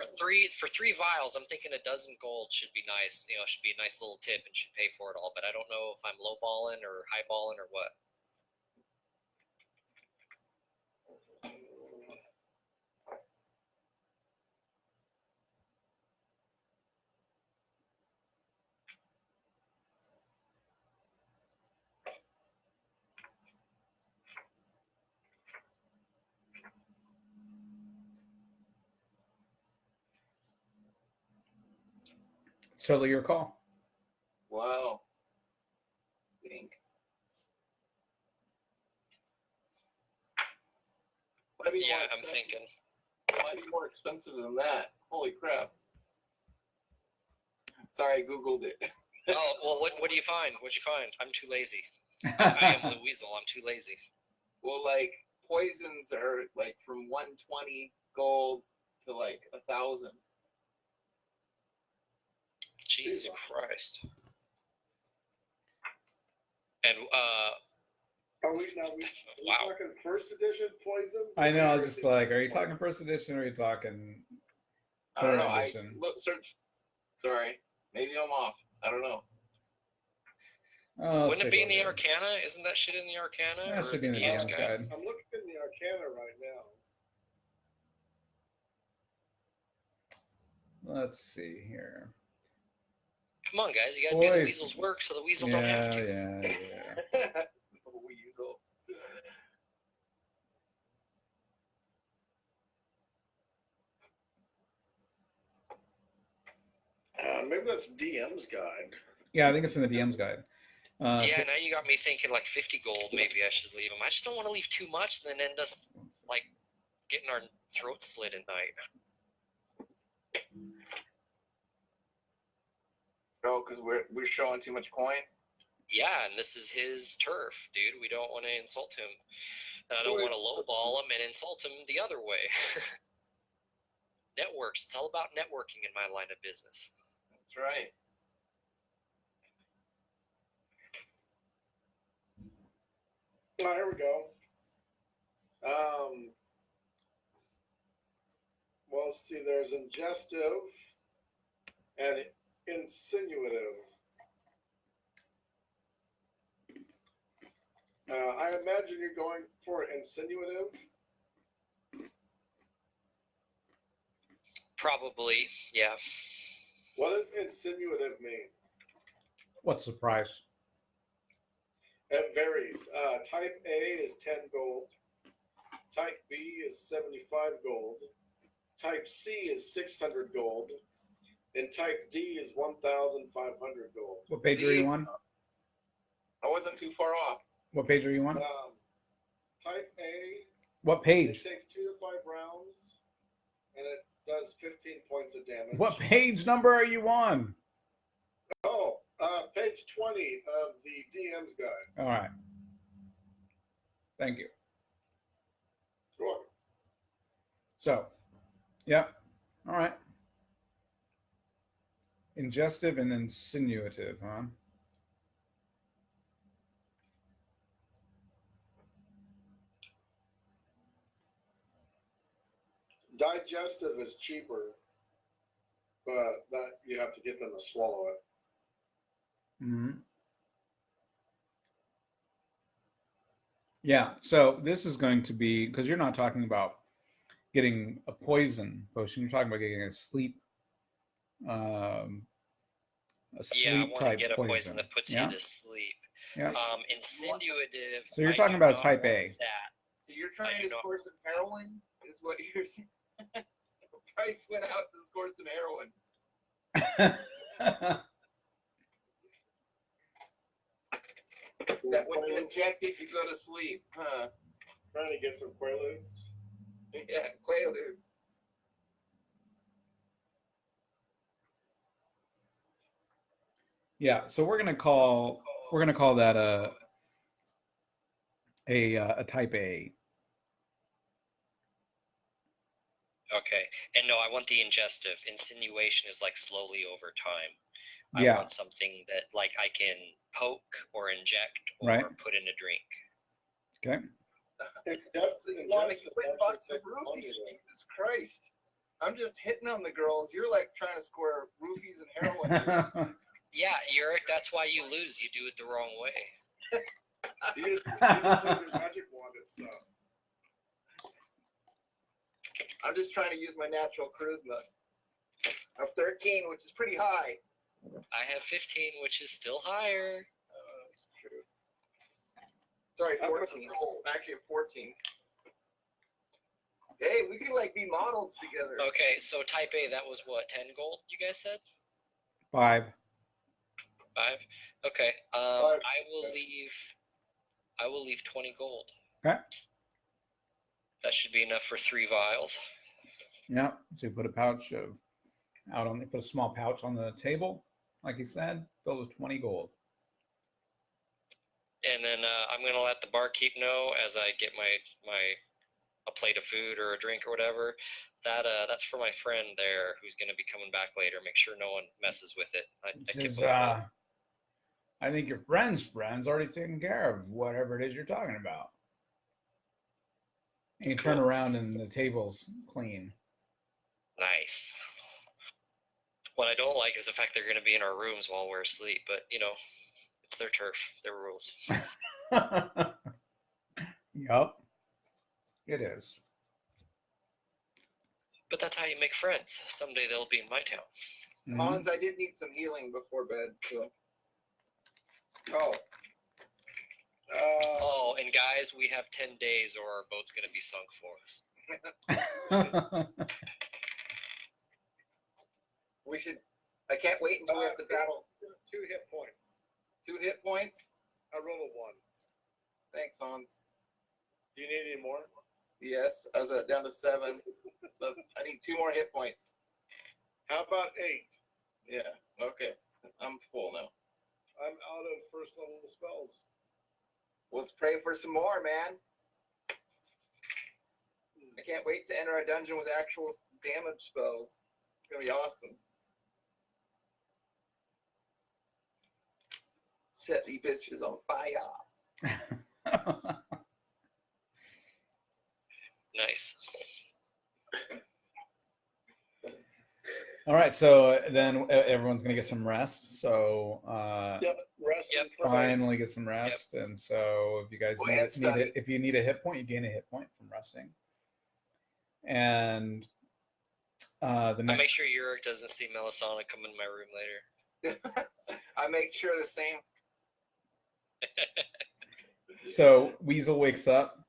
for three vials. I'm thinking a dozen gold should be nice. You know, should be a nice little tip and should pay for it all. But I don't know if I'm lowballing or highballing or what. It's totally your call. Wow. Think. Might be more Yeah, I'm expensive. thinking. Might be more expensive than that. Holy crap. Sorry, I Googled it. Oh, well, what do you find? What'd you find? I'm too lazy. I am the weasel. I'm too lazy. Well, like, poisons are like from 120 gold to like 1,000. Jesus Christ. And Are we wow. talking first edition poisons? I know. I was just like, are you talking first edition or are you talking I don't current know. edition? Search. Sorry, maybe I'm off. I don't know. Oh, Wouldn't it be in the there. Arcana? Isn't that shit in the Arcana? That or should be in the DM's DM's guide. I'm looking in the Arcana right now. Let's see here. Come on, guys. You gotta do the weasel's work so the weasel don't have to. Yeah. Weasel. Maybe that's DM's guide. Yeah, I think it's in the DM's guide. Yeah, now you got me thinking like 50 gold. Maybe I should leave them. I just don't want to leave too much and then end us like getting our throats slit at night. Oh, because we're showing too much coin. Yeah, and this is his turf, dude. We don't want to insult him. And I don't want to lowball him and insult him the other way. Networks. It's all about networking in my line of business. That's right. Oh, here we go. Well, let's see. There's ingestive and insinuative. I imagine you're going for insinuative. Probably, yeah. What does insinuative mean? What's the price? It varies. Type A is 10 gold. Type B is 75 gold. Type C is 600 gold. And type D is 1,500 gold. What page are you on? I wasn't too far off. What page are you on? Type A, What it page? takes 2 to 5 rounds, and it does 15 points of damage. What page number are you on? Oh, page 20 of the DM's guide. All right. Thank you. Sure. So, yeah. All right. Ingestive and insinuative, huh? Digestive is cheaper, but that you have to get them to swallow it. Mm-hmm. Yeah, so this is going to be, because you're not talking about getting a poison potion, you're talking about getting a sleep Yeah, I want to type get a poison poison. that puts Yeah? you to sleep. Yeah. Insinuative. So you're I talking do about not type want A. That. So you're trying I to do not- score some heroin? Is what you're saying? Price went out to score some heroin. That when you inject it, you go to sleep. Huh? Trying to get some Quaaludes. Yeah, Quaaludes. Yeah, so we're gonna call that a type A. Okay. And no, I want the ingestive. Insinuation is like slowly over time. I Yeah. want something that like I can poke or inject or Right. put in a drink. Okay. Wanting to win bucks of roofies, Jesus Christ. I'm just hitting on the girls. You're like trying to score roofies and heroin. Yeah, Yurik, that's why you lose. You do it the wrong way. You just leave your magic wand and stuff. I'm just trying to use my natural charisma. I have 13, which is pretty high. I have 15, which is still higher. Sorry, 14. Actually, 14. Hey, we could like be models together. Okay, so type A, that was what, 10 gold, you guys said? 5. 5? Okay. Five. I will leave 20 gold. Okay. That should be enough for 3 vials. Yeah. So you put a pouch of put a small pouch on the table, like he said, filled with 20 gold. And then I'm gonna let the barkeep know as I get a plate of food or a drink or whatever. That's for my friend there who's gonna be coming back later. Make sure no one messes with it. I tip Says, over. I think your friend's already taken care of whatever it is you're talking about. And you turn around and the table's clean. Nice. What I don't like is the fact they're gonna be in our rooms while we're asleep, but you know, it's their turf, their rules. Yup. It is. But that's how you make friends. Someday they'll be in my town. Mhm. Hans, I did need some healing before bed. So. Oh. Oh, and guys, we have 10 days or our boat's gonna be sunk for us. We should. I can't wait until we have to battle. 2 hit points. 2 hit points. I rolled a 1. Thanks, Hans. Do you need any more? Yes, I was down to 7. So I need 2 more hit points. How about 8? Yeah. Okay. I'm full now. I'm out of first level spells. Well, let's pray for some more, man. I can't wait to enter a dungeon with actual damage spells. It's gonna be awesome. Set these bitches on fire. Nice. All right, so then everyone's gonna get some rest. So Yep, rest. Yep. And pray. finally get some rest. And so if you guys Well, and study. if you need a hit point, you gain a hit point from resting. And the I next, make sure Yurik doesn't see Melisana come in my room later. I make sure the same. so Weasel wakes up,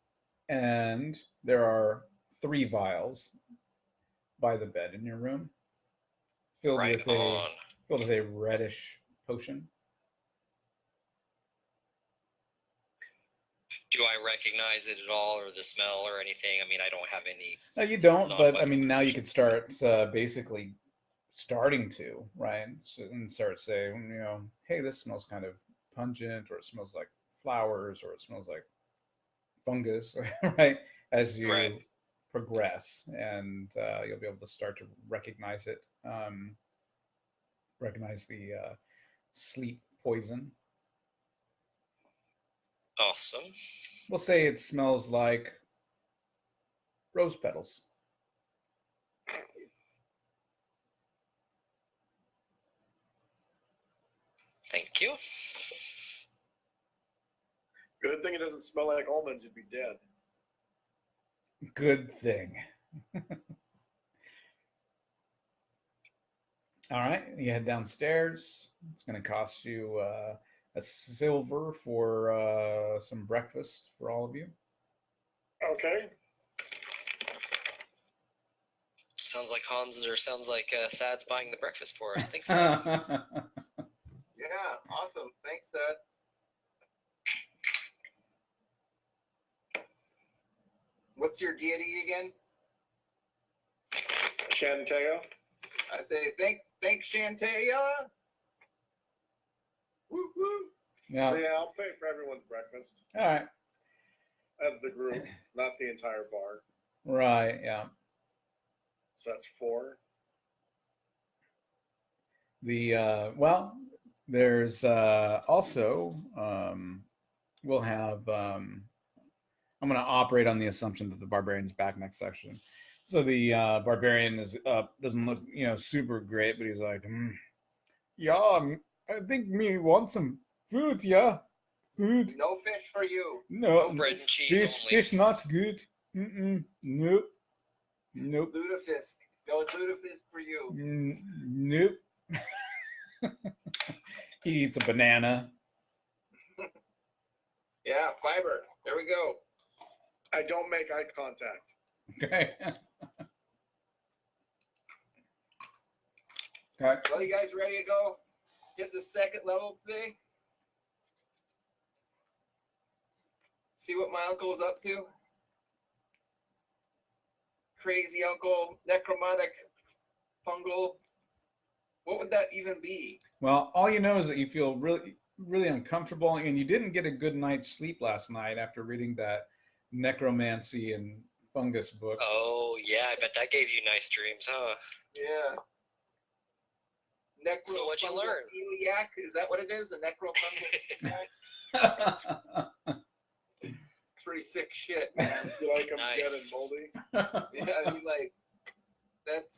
and there are 3 vials by the bed in your room, filled Right with on. a reddish potion. Do I recognize it at all, or the smell, or anything? I mean, I don't have any. No, you don't, but I Non-weapon mean, now you protection. could start basically starting to, right? And start saying, hey, this smells kind of pungent, or it smells like flowers, or it smells like fungus, right? As you Right. progress, and you'll be able to start to recognize it, recognize the sleep poison. Awesome. We'll say it smells like rose petals. Thank you. Good thing it doesn't smell like almonds. You'd be dead. Good thing. All right, you head downstairs. It's going to cost you a silver for some breakfast for all of you. Okay. Sounds like sounds like Thad's buying the breakfast for us. Thanks, Thad. Yeah, awesome. Thanks, Dad. What's your deity again? Shantea. I say thanks, Shantea. Woo woo. Yeah. Yeah, I'll pay for everyone's breakfast All right. of the group, not the entire bar. Right. Yeah. So that's 4. Well, there's also we'll have. I'm going to operate on the assumption that the barbarian's back next section. So the barbarian is doesn't look super great, but he's like, yeah, I think me want some food. Yeah, food. No fish for you. No, Bread and cheese only. fish not good. Nope. Nope. Lutefisk. No lutefisk for you. Nope. He eats a banana. Yeah, fiber. There we go. I don't make eye contact. Okay. Okay. Well, you guys ready to go? Hit the 2nd level today? See what my uncle's up to? Crazy uncle, necromantic, fungal. What would that even be? Well, all you know is that you feel really, really uncomfortable, and you didn't get a good night's sleep last night after reading that necromancy and fungus book. Oh yeah, I bet that gave you nice dreams, huh? Yeah. So what'd you learn? Yak? Is that what it is? A necrofungal? It's pretty sick shit, man. You like them Nice. dead and moldy? Yeah, I mean, like, that's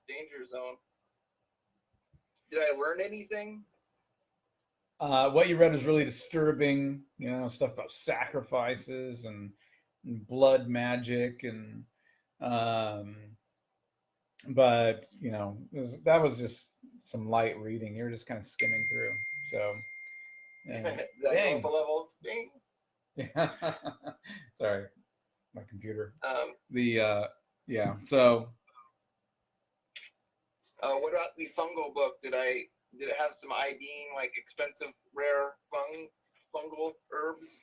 danger zone. Did I learn anything? What you read was really disturbing, stuff about sacrifices and blood magic, and but that was just some light reading. You're just kind of skimming through. So, Did I go dang. up a level? Ding. Yeah. Sorry, my computer. Um, So what about the fungal book? Did it have some IDing, like expensive, rare fungal herbs?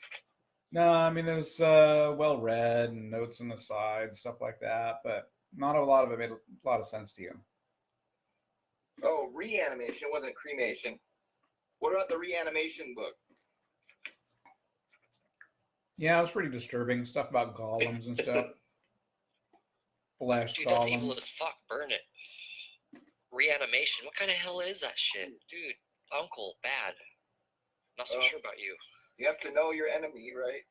no, I mean it was well read and notes on the side, stuff like that, but not a lot of it made a lot of sense to you. Oh, reanimation. It wasn't cremation. What about the reanimation book? Yeah, it was pretty disturbing. Stuff about golems and stuff. Flesh Dude, that's evil golems. as fuck. Burn it. Reanimation. What kind of hell is that shit? Dude, uncle, bad. Not so Well, sure about you. You have to know your enemy, right?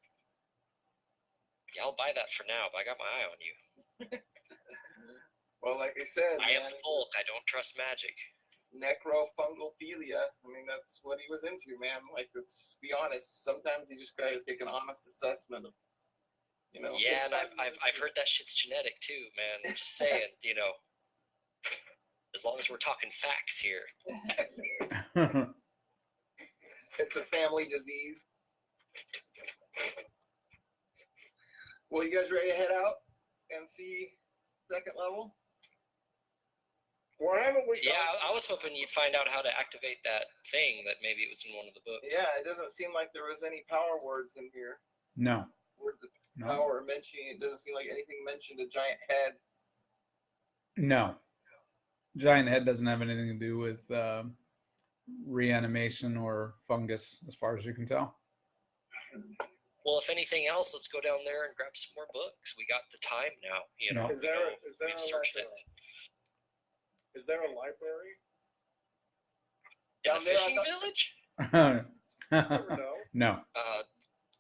Yeah, I'll buy that for now, but I got my eye on you. Well, like I said, I am man, Hulk. I don't trust magic. necrofungophilia. I mean, that's what he was into, man. Like, let's be honest. Sometimes you just gotta take an honest assessment of, you know. Yeah, and I've heard that shit's genetic too, man. Just saying, you know. As long as we're talking facts here. It's a family disease. Well, you guys ready to head out and see second level? Why haven't we? Yeah, I was hoping you'd find out how to activate that thing that maybe it was in one of the books. Yeah, it doesn't seem like there was any power words in here. No. Words of No. power mentioning. It doesn't seem like anything mentioned a giant head. No. Giant head doesn't have anything to do with reanimation or fungus, as far as you can tell. Well, if anything else, let's go down there and grab some more books. We got the time now. You know, No. Is there we've searched it. Is there a library? Yeah, Down the there, fishing I village? Never know. No.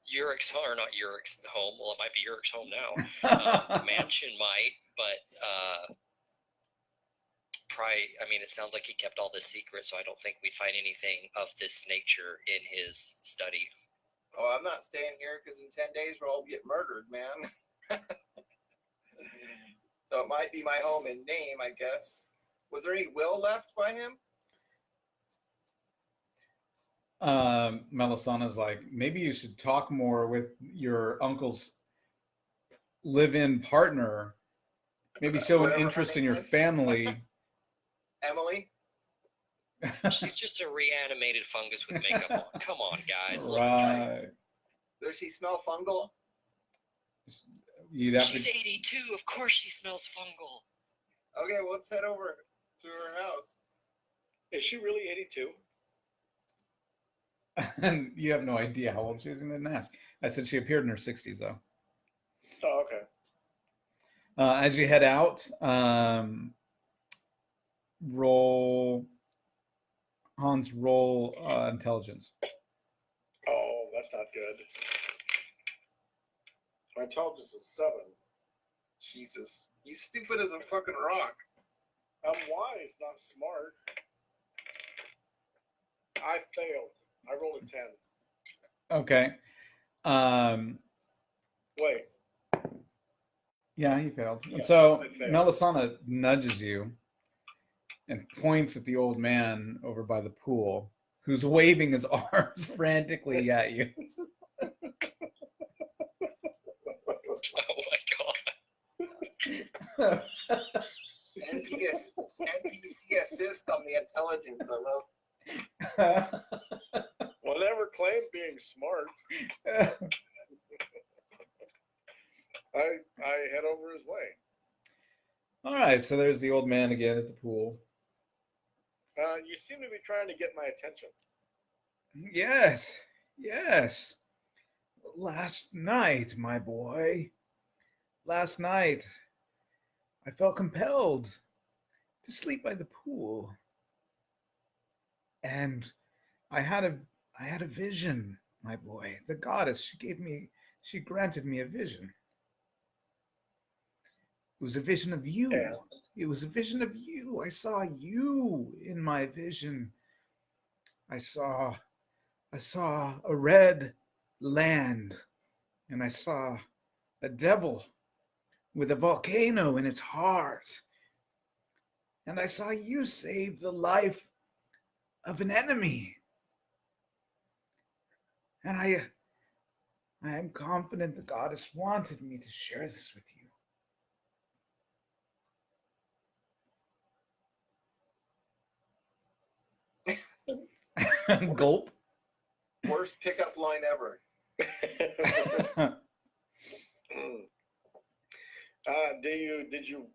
Yurik's home, or not Yurik's home. Well, it might be Yurik's home now. The mansion might, but probably. I mean, it sounds like he kept all this secret, so I don't think we'd find anything of this nature in his study. Oh, I'm not staying here because in 10 days we'll all get murdered, man. So it might be my home in name, I guess. Was there any will left by him? Melisana's like, maybe you should talk more with your uncle's live-in partner. Maybe show an Whatever her interest in name your is. family. Emily? She's just a reanimated fungus with makeup on. Come on, guys. Look, Right. Does she smell fungal? You'd have she's to. 82. Of course she smells fungal. Okay, well, let's head over to her house. Is she really 82? And you have no idea how old she is. Didn't ask. I said she appeared in her 60s, though. Oh, okay. As you head out, roll intelligence. Oh, that's not good. My intelligence is 7. Jesus. He's stupid as a fucking rock. I'm wise, not smart. I failed. I rolled a 10. Okay. Wait. Yeah, you failed. Yeah, So I failed. Melisana nudges you and points at the old man over by the pool, who's waving his arms frantically at you. Oh my god. NPC assist on the intelligence. I love. Well, never claimed being smart. I head over his way. All right, so there's the old man again at the pool. You seem to be trying to get my attention. Yes, yes. Last night, my boy. Last night, I felt compelled to sleep by the pool. And I had a vision, my boy. The goddess, she granted me a vision. It was a vision of you. Yeah. It was a vision of you. I saw you in my vision. I saw a red land, and I saw a devil with a volcano in its heart. And I saw you save the life of an enemy. And I am confident the goddess wanted me to share this with you. Gulp. Worst pickup line ever. Did you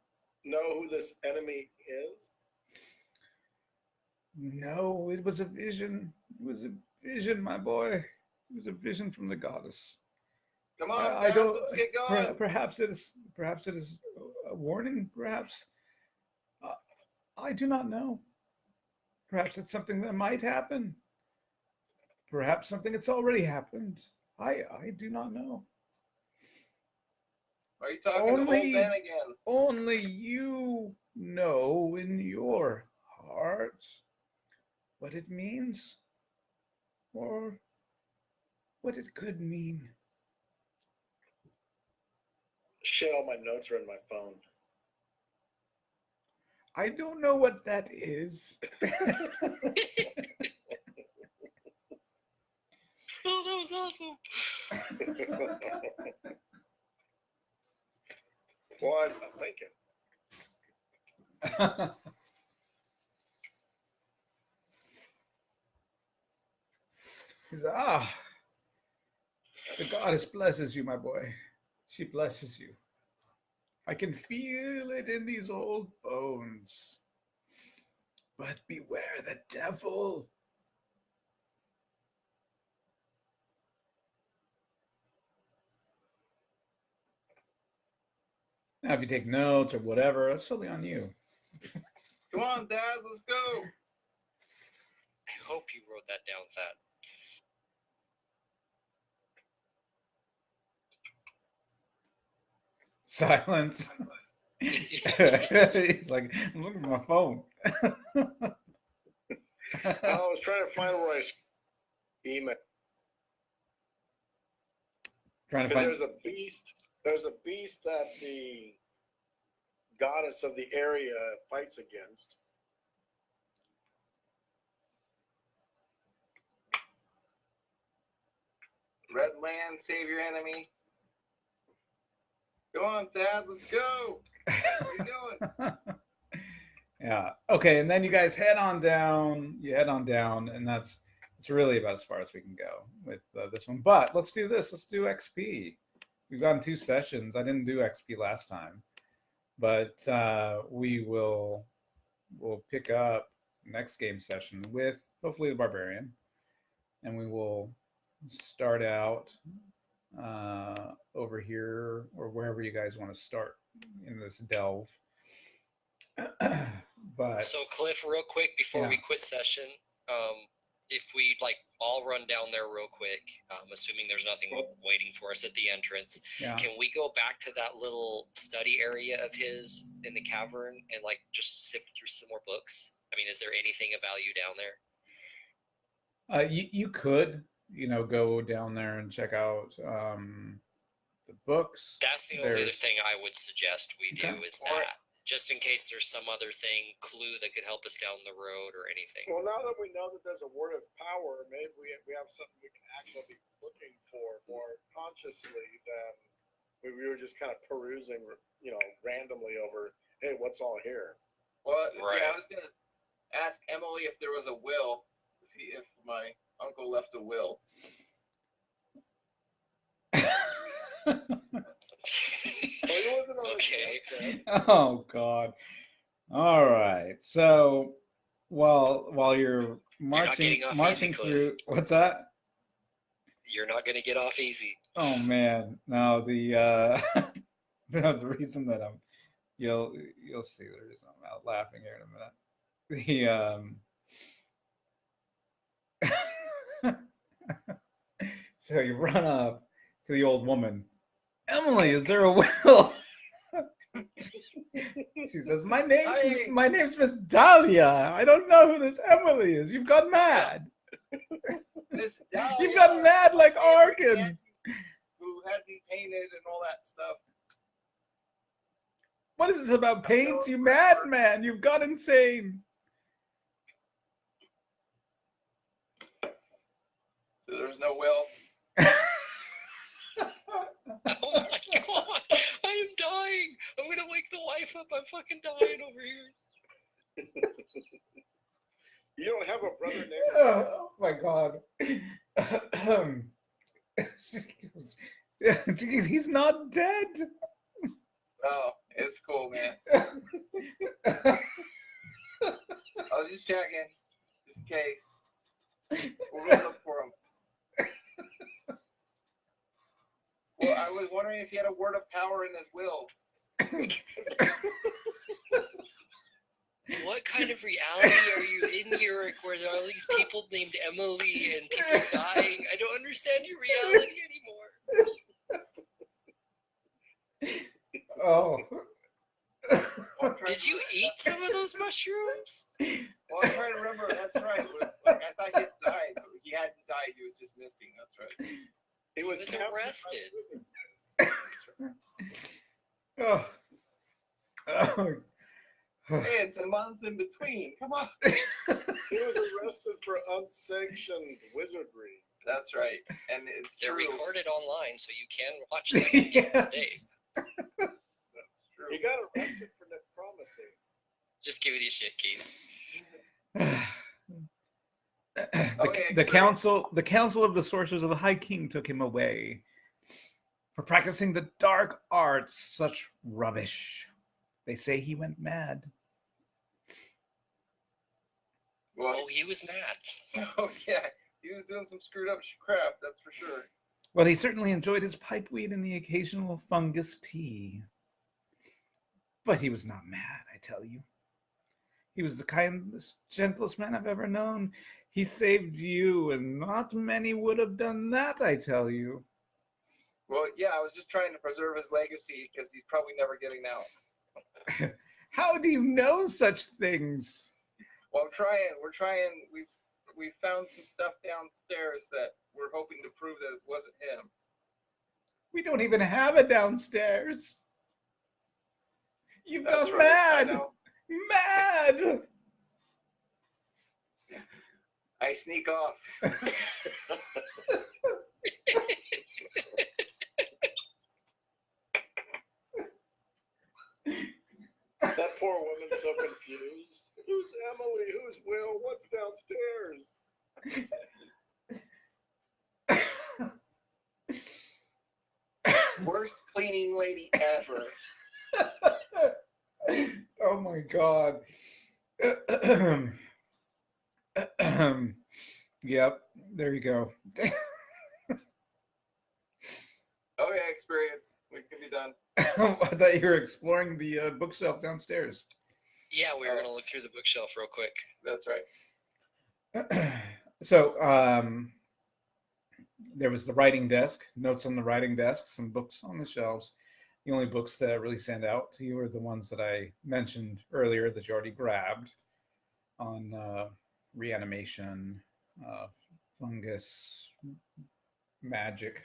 know who this enemy is? No, it was a vision. It was a vision, my boy. It was a vision from the goddess. Come on, I Dad, don't. let's get going. Perhaps it is. Perhaps it is a warning. Perhaps. I do not know. Perhaps it's something that might happen. Perhaps something that's already happened. I do not know. Are you talking to old Ben again? Only you know in your heart what it means or what it could mean. Shit, all my notes are in my phone. I don't know what that is. Oh, that was awesome. Well, I'm thinking. He's the goddess blesses you, my boy. She blesses you. I can feel it in these old bones. But beware the devil. Now, if you take notes or whatever, that's totally on you. Come on, Dad, let's go. I hope you wrote that down, Fat. Silence. He's like, I'm looking at my phone. I was trying to find where I email. Trying to Because find. there's a beast that the goddess of the area fights against. Red land, save your enemy. Go on, Dad, let's go. Where are you going? Yeah. Okay, and then you guys head on down. You head on down, and it's really about as far as we can go with this one. But let's do this. Let's do XP. We've gotten 2 sessions. I didn't do XP last time, but we'll pick up next game session with hopefully the barbarian, and we will start out over here or wherever you guys want to start in this delve. But So Cliff, real quick before we quit session, if we like all run down there real quick, assuming there's nothing waiting for us at the entrance, can we go back to that little study area of his in the cavern and like just sift through some more books? I mean, is there anything of value down there? You could, go down there and check out the books. That's the only other thing I would suggest we do is that. Just in case there's some other clue that could help us down the road or anything. Well, now that we know that there's a word of power, maybe we have something we can actually be looking for more consciously than we were just kind of perusing, randomly over, hey, what's all here? Well, yeah, I was going to ask Emily if there was a will, if my uncle left a will. Okay. Oh God. All right. So while you're marching through, what's that? You're not gonna get off easy. Oh man. No, the the reason that you'll see the reason I'm out laughing here in a minute. So you run up to the old woman. Emily, is there a will? She says, my name's Miss Dahlia. I don't know who this Emily is. You've gone mad. Miss Dahlia. You've gone mad like Arkin. Who had me painted and all that stuff. What is this about paint? You madman. You've gone insane. So there's no will. Oh my God! I am dying. I'm gonna wake the wife up. I'm fucking dying over here. You don't have a brother named. Oh my God. He's not dead. Oh, it's cool, man. I was just checking. case. We're gonna look for him. Well, I was wondering if he had a word of power in his will. What kind of reality are you in, Yurik, where there are all these people named Emily and people dying? I don't understand your reality anymore. Oh. Did you eat some of those mushrooms? Well, I'm trying to remember. That's right. Like, I thought he had died, but he hadn't died. He was just missing. That's right. He was arrested. Oh. Oh. Hey, it's a month in between. Come on. He was arrested for unsanctioned wizardry. That's right. And it's They're true. recorded online, so you can watch them at the end of the day. That's true. He got arrested for necromancy. Just giving you shit, Keith. The council of the sorcerers of the High King took him away for practicing the dark arts. Such rubbish. They say he went mad. Well, Oh, he was mad. oh yeah, he was doing some screwed up crap. That's for sure. Well, he certainly enjoyed his pipeweed and the occasional fungus tea. But he was not mad, I tell you. He was the kindest, gentlest man I've ever known. He saved you, and not many would have done that, I tell you. Well, yeah, I was just trying to preserve his legacy because he's probably never getting out. How do you know such things? Well, I'm trying. We're trying. We've found some stuff downstairs that we're hoping to prove that it wasn't him. We don't even have it downstairs. You've That's gone right, I mad. know. Mad. I sneak off. That poor woman's so confused. Who's Emily? Who's Will? What's downstairs? Worst cleaning lady ever. Oh my God. Yep, there you go. Oh yeah, experience. We can be done. I thought you were exploring the bookshelf downstairs. Yeah, we were going to look through the bookshelf real quick. That's right. So, there was the writing desk, notes on the writing desk, some books on the shelves. The only books that really stand out to you are the ones that I mentioned earlier that you already grabbed on reanimation, fungus, magic.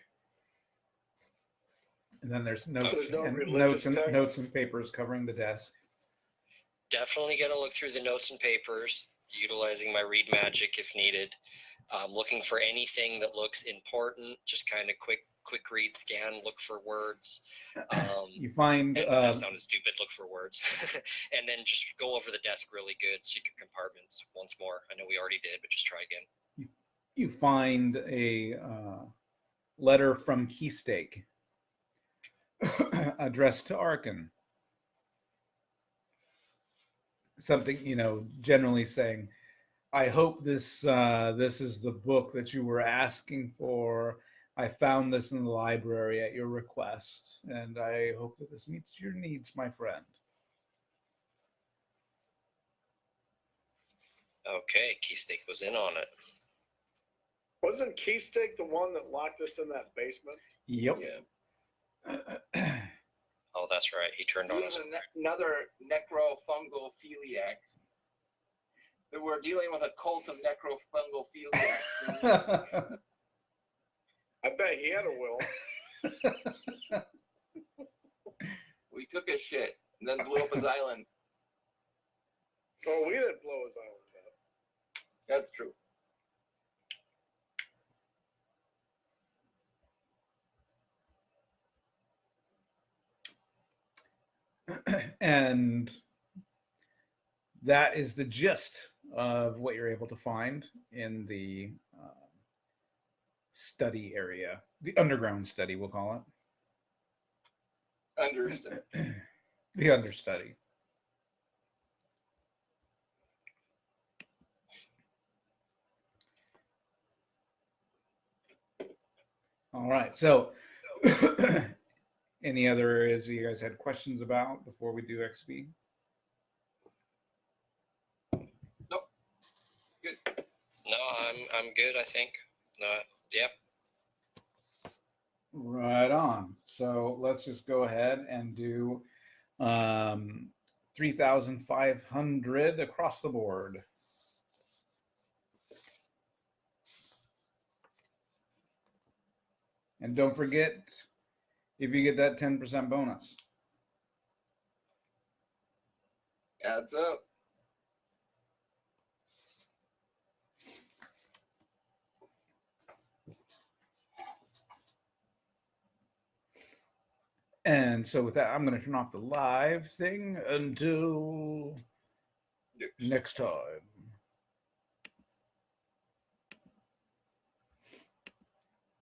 And then there's notes, There's no and religious notes text. and papers covering the desk. Definitely going to look through the notes and papers, utilizing my read magic if needed. Looking for anything that looks important, just kind of quick read, scan, look for words. You find and that sounded stupid, look for words. And then just go over the desk really good, secret compartments once more. I know we already did, but just try again. you find a letter from Keystake addressed to Arkan. Something, generally saying, I hope this is the book that you were asking for. I found this in the library at your request, and I hope that this meets your needs, my friend. Okay, Keystake was in on it. Wasn't Keystake the one that locked us in that basement? Yep. Yeah. Oh, that's right. He turned on He us. was another necrofungal philiac. That we're dealing with a cult of necrofungal philiacs. I bet he had a will. We took his shit and then blew up his island. Oh, we didn't blow his island up. That's true. And that is the gist of what you're able to find in the study area, the underground study, we'll call Understood. it. The understudy. All right. So, any other areas you guys had questions about before we do XP? No, I'm good. I think. Yeah. Right on. So let's just go ahead and do 3,500 across the board. And don't forget, if you get that 10% bonus. Adds up. And so with that, I'm going to turn off the live thing until next time.